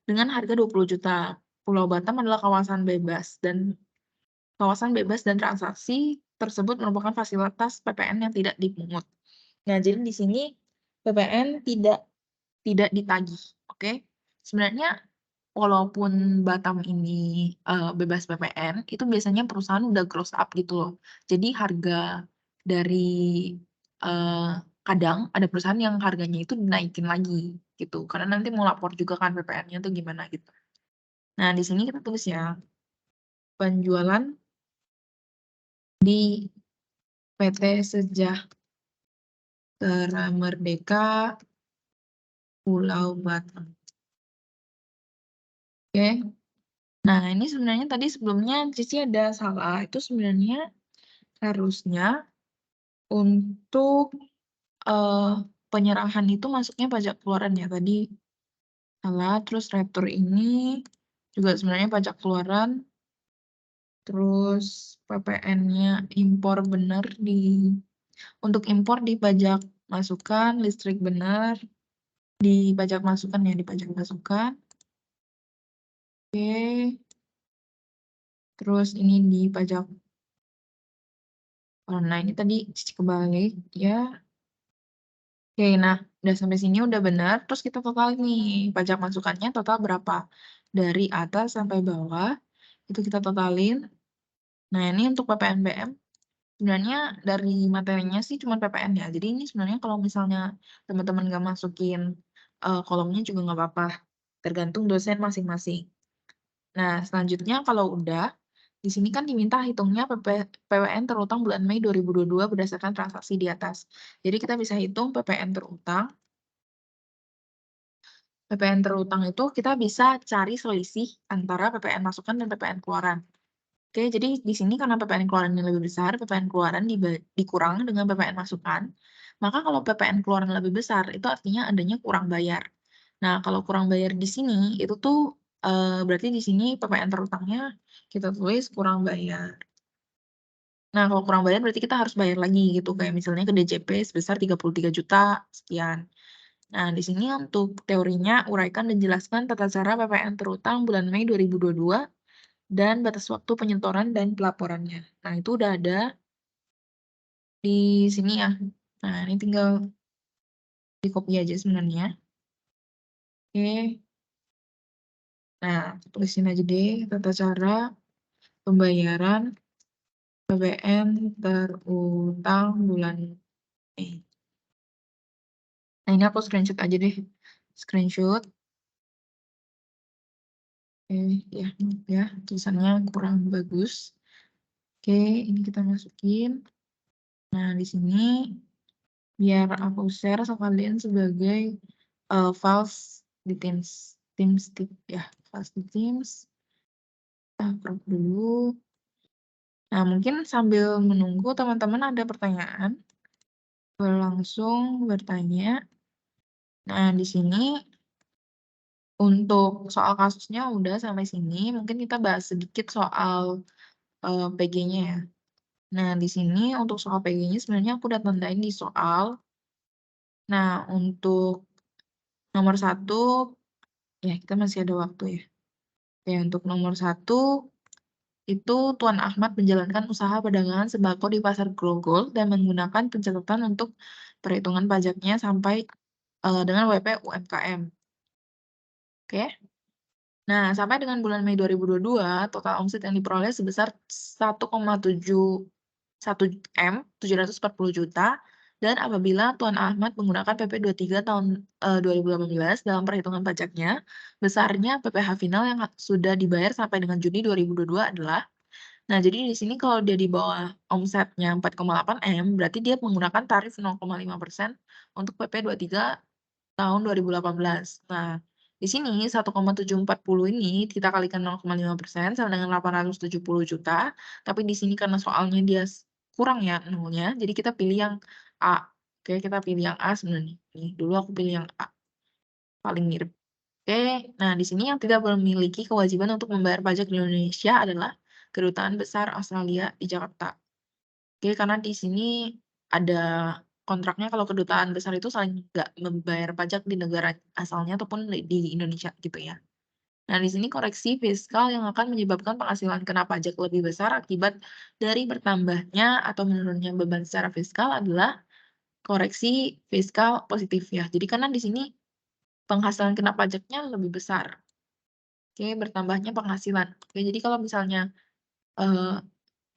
dengan harga 20 juta. Pulau Batam adalah kawasan bebas dan transaksi tersebut merupakan fasilitas PPN yang tidak dipungut. Nah, jadi di sini PPN tidak ditagih, oke? Sebenarnya walaupun Batam ini bebas PPN, itu biasanya perusahaan udah gross up gitu loh. Jadi harga dari kadang ada perusahaan yang harganya itu dinaikin lagi gitu, karena nanti mau lapor juga kan PPN-nya tuh gimana gitu. Nah, di sini kita tulis ya, penjualan di PT Sejahtera Merdeka Pulau Batam. Oke. Nah, ini sebenarnya tadi sebelumnya Cici ada salah. Itu sebenarnya harusnya untuk penyerahan itu masuknya pajak keluaran ya. Tadi salah, terus retur ini juga sebenarnya pajak keluaran. Terus PPN-nya impor benar untuk impor di pajak masukan, listrik benar, di pajak masukan ya, di pajak masukan. Oke. Terus ini di pajak. Nah, ini tadi Cici kebalik ya. Oke, nah udah sampai sini udah benar. Terus kita total nih, pajak masukannya total berapa? Dari atas sampai bawah, itu kita totalin. Nah, ini untuk PPNBM, sebenarnya dari materinya sih cuma PPN ya. Jadi ini sebenarnya kalau misalnya teman-teman nggak masukin kolomnya juga nggak apa-apa. Tergantung dosen masing-masing. Nah, selanjutnya kalau udah, di sini kan diminta hitungnya PPN terutang bulan Mei 2022 berdasarkan transaksi di atas. Jadi kita bisa hitung PPN terutang. PPN terutang itu kita bisa cari selisih antara PPN masukan dan PPN keluaran. Oke, jadi di sini karena PPN keluarannya lebih besar, PPN keluaran dikurang dengan PPN masukan. Maka kalau PPN keluaran lebih besar, itu artinya adanya kurang bayar. Nah, kalau kurang bayar di sini, itu tuh berarti di sini PPN terutangnya kita tulis kurang bayar. Nah, kalau kurang bayar berarti kita harus bayar lagi gitu, kayak misalnya ke DJP sebesar 33 juta sekian. Nah, di sini untuk teorinya, uraikan dan jelaskan tata cara PPN terutang bulan Mei 2022 dan batas waktu penyetoran dan pelaporannya. Nah, itu udah ada di sini ya. Nah, ini tinggal di copy aja sebenarnya. Oke. Nah, tulisin aja deh tata cara pembayaran PPN terutang bulan Mei. Nah, ini aku screenshot aja deh. Screenshot. Oke, ya, ya, tulisannya kurang bagus. Oke, ini kita masukin. Nah, di sini biar aku share sekalian sebagai files di Teams ya, files di Teams. Kita crop dulu. Nah, mungkin sambil menunggu teman-teman ada pertanyaan, langsung bertanya. Nah, di sini untuk soal kasusnya udah sampai sini. Mungkin kita bahas sedikit soal PG-nya ya. Nah, di sini untuk soal PG-nya sebenarnya aku udah tandain di soal. Nah, untuk nomor 1, ya kita masih ada waktu ya. Oke, untuk nomor 1, itu Tuan Ahmad menjalankan usaha perdagangan sembako di Pasar Grogol dan menggunakan pencatatan untuk perhitungan pajaknya sampai dengan WP UMKM. Oke. Nah, sampai dengan bulan Mei 2022, total omset yang diperoleh sebesar 1,71 740 juta, dan apabila Tuan Ahmad menggunakan PP 23 tahun 2018 dalam perhitungan pajaknya, besarnya PPh final yang sudah dibayar sampai dengan Juni 2022 adalah. Nah, jadi di sini kalau dia di bawah omsetnya 4,8 M, berarti dia menggunakan tarif 0,5% untuk PP 23 tahun 2018. Nah, di sini 1,740 ini kita kalikan 0,5% sama dengan 870 juta, tapi di sini karena soalnya dia kurang ya nolnya, jadi kita pilih yang A. Oke, kita pilih yang A sebenarnya. Nih, dulu aku pilih yang A, paling mirip. Oke, nah di sini yang tidak memiliki kewajiban untuk membayar pajak di Indonesia adalah Kedutaan Besar Australia di Jakarta. Oke, karena di sini ada kontraknya kalau kedutaan besar itu saling nggak membayar pajak di negara asalnya ataupun di Indonesia gitu ya. Nah, di sini koreksi fiskal yang akan menyebabkan penghasilan kena pajak lebih besar akibat dari bertambahnya atau menurunnya beban secara fiskal adalah koreksi fiskal positif ya. Jadi karena di sini penghasilan kena pajaknya lebih besar. Oke, bertambahnya penghasilan. Oke, jadi kalau misalnya eh,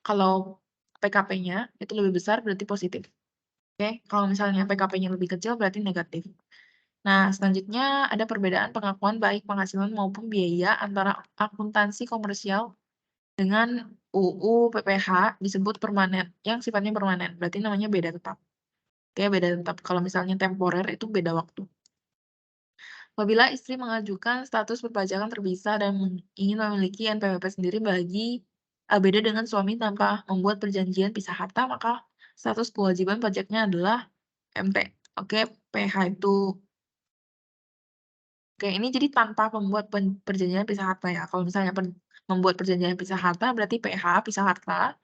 kalau PKP-nya itu lebih besar berarti positif. Oke, kalau misalnya PKP-nya lebih kecil berarti negatif. Nah, selanjutnya ada perbedaan pengakuan baik penghasilan maupun biaya antara akuntansi komersial dengan UU PPH disebut permanen, yang sifatnya permanen, berarti namanya beda tetap. Oke, beda tetap. Kalau misalnya temporer itu beda waktu. Apabila istri mengajukan status perpajakan terpisah dan ingin memiliki NPWP sendiri beda dengan suami tanpa membuat perjanjian pisah harta, maka status kewajiban pajaknya adalah MT. Oke, PH itu. Oke, ini jadi tanpa membuat perjanjian pisah harta ya. Kalau misalnya membuat perjanjian pisah harta berarti PH pisah harta.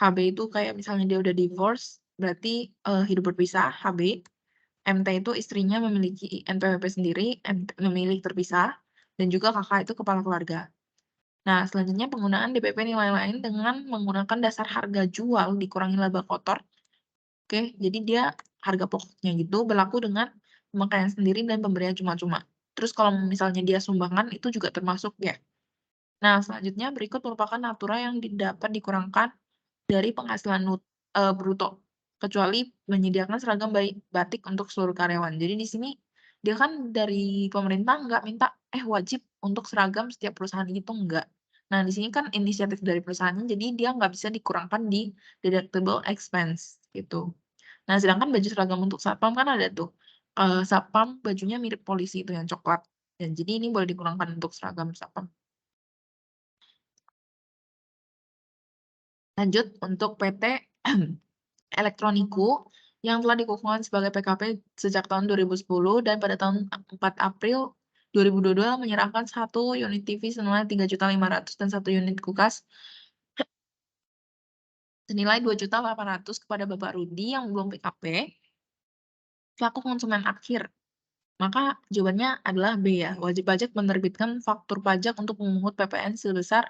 HB itu kayak misalnya dia udah divorce berarti hidup berpisah HB. MT itu istrinya memiliki NPWP sendiri, memilih terpisah, dan juga kakak itu kepala keluarga. Nah, selanjutnya penggunaan DPP nilai lain dengan menggunakan dasar harga jual dikurangi laba kotor. Oke, jadi dia harga pokoknya gitu berlaku dengan pemakaian sendiri dan pemberian cuma-cuma. Terus kalau misalnya dia sumbangan itu juga termasuk ya. Nah, selanjutnya berikut merupakan natura yang dapat dikurangkan dari penghasilan bruto, kecuali menyediakan seragam batik untuk seluruh karyawan. Jadi di sini dia kan dari pemerintah nggak minta, wajib untuk seragam setiap perusahaan itu, enggak. Nah, di sini kan inisiatif dari perusahaannya, jadi dia nggak bisa dikurangkan di deductible expense, gitu. Nah, sedangkan baju seragam untuk satpam kan ada tuh, satpam bajunya mirip polisi itu yang coklat, dan jadi ini boleh dikurangkan untuk seragam satpam. Lanjut untuk PT Elektroniku yang telah dikukuhkan sebagai PKP sejak tahun 2010 dan pada tahun 4 April 2022 menyerahkan 1 unit TV senilai 3.500.000 dan 1 unit kulkas senilai 2.800.000 kepada Bapak Rudi yang belum PKP selaku konsumen akhir. Maka jawabannya adalah B ya, wajib pajak menerbitkan faktur pajak untuk memungut PPN sebesar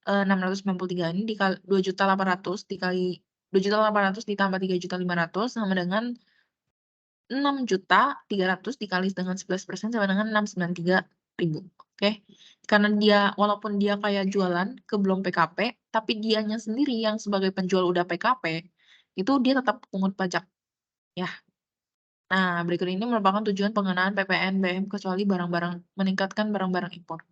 693 ini 2.800.000 dikali 2.800.000 ditambah 3.500.000 sama dengan 6.300.000 dikali dengan 11% sama dengan 693.000. Oke. Karena dia walaupun dia kayak jualan ke belum PKP, tapi dianya sendiri yang sebagai penjual udah PKP, itu dia tetap pungut pajak, ya. Nah, berikut ini merupakan tujuan pengenaan PPN BM kecuali meningkatkan barang-barang impor.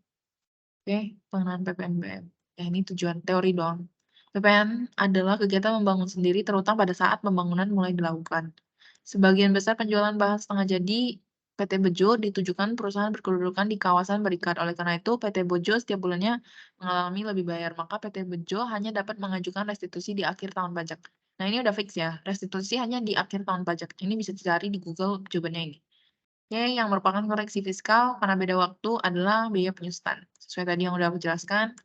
Oke, pengenaan PPN BM. Ya, ini tujuan teori doang. PPN adalah kegiatan membangun sendiri terutama pada saat pembangunan mulai dilakukan. Sebagian besar penjualan bahan setengah jadi PT Bejo ditujukan perusahaan berkedudukan di kawasan berikat. Oleh karena itu, PT Bejo setiap bulannya mengalami lebih bayar. Maka PT Bejo hanya dapat mengajukan restitusi di akhir tahun pajak. Nah, ini udah fix ya. Restitusi hanya di akhir tahun pajak. Ini bisa dicari di Google jawabannya ini. Oke, yang merupakan koreksi fiskal karena beda waktu adalah biaya penyusutan. Sesuai tadi yang udah aku jelaskan.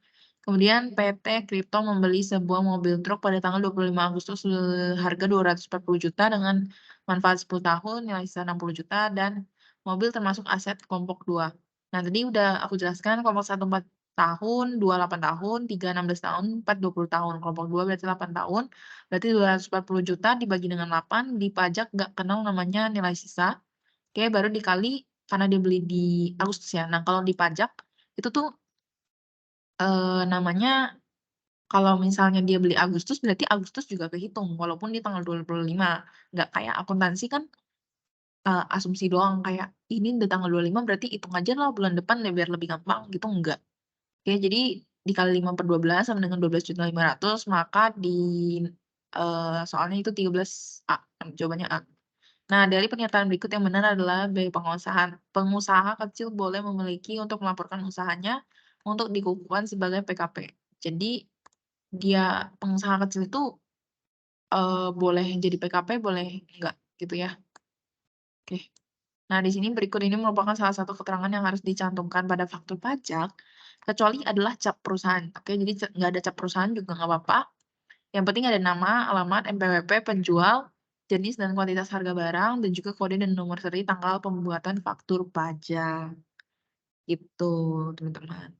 Kemudian PT Kripto membeli sebuah mobil truk pada tanggal 25 Agustus harga 240 juta dengan manfaat 10 tahun, nilai sisa 60 juta, dan mobil termasuk aset kelompok 2. Nah, tadi udah aku jelaskan kelompok 1 4 tahun, 2 8 tahun, 3 16 tahun, 4 20 tahun. Kelompok 2 berarti 8 tahun, berarti 240 juta dibagi dengan 8, dipajak nggak kenal namanya nilai sisa. Oke, baru dikali karena dia beli di Agustus ya. Nah, kalau dipajak itu tuh Namanya kalau misalnya dia beli Agustus, berarti Agustus juga kehitung walaupun di tanggal 25, nggak kayak akuntansi kan, asumsi doang kayak, "Ini udah tanggal 25 berarti hitung aja lah bulan depan deh biar lebih gampang," gitu enggak. Oke, jadi dikali 5/12 sama dengan 12.500.000 maka soalnya itu 13A, jawabannya A. Nah, dari pernyataan berikut yang benar adalah biaya pengusaha kecil boleh memiliki untuk melaporkan usahanya untuk dikukuhkan sebagai PKP. Jadi, dia pengusaha kecil itu, boleh jadi PKP, boleh enggak, gitu ya. Oke. Nah, di sini berikut ini merupakan salah satu keterangan yang harus dicantumkan pada faktur pajak, kecuali adalah cap perusahaan. Oke, jadi nggak ada cap perusahaan juga nggak apa-apa. Yang penting ada nama, alamat, NPWP, penjual, jenis dan kuantitas harga barang, dan juga kode dan nomor seri tanggal pembuatan faktur pajak. Gitu, teman-teman.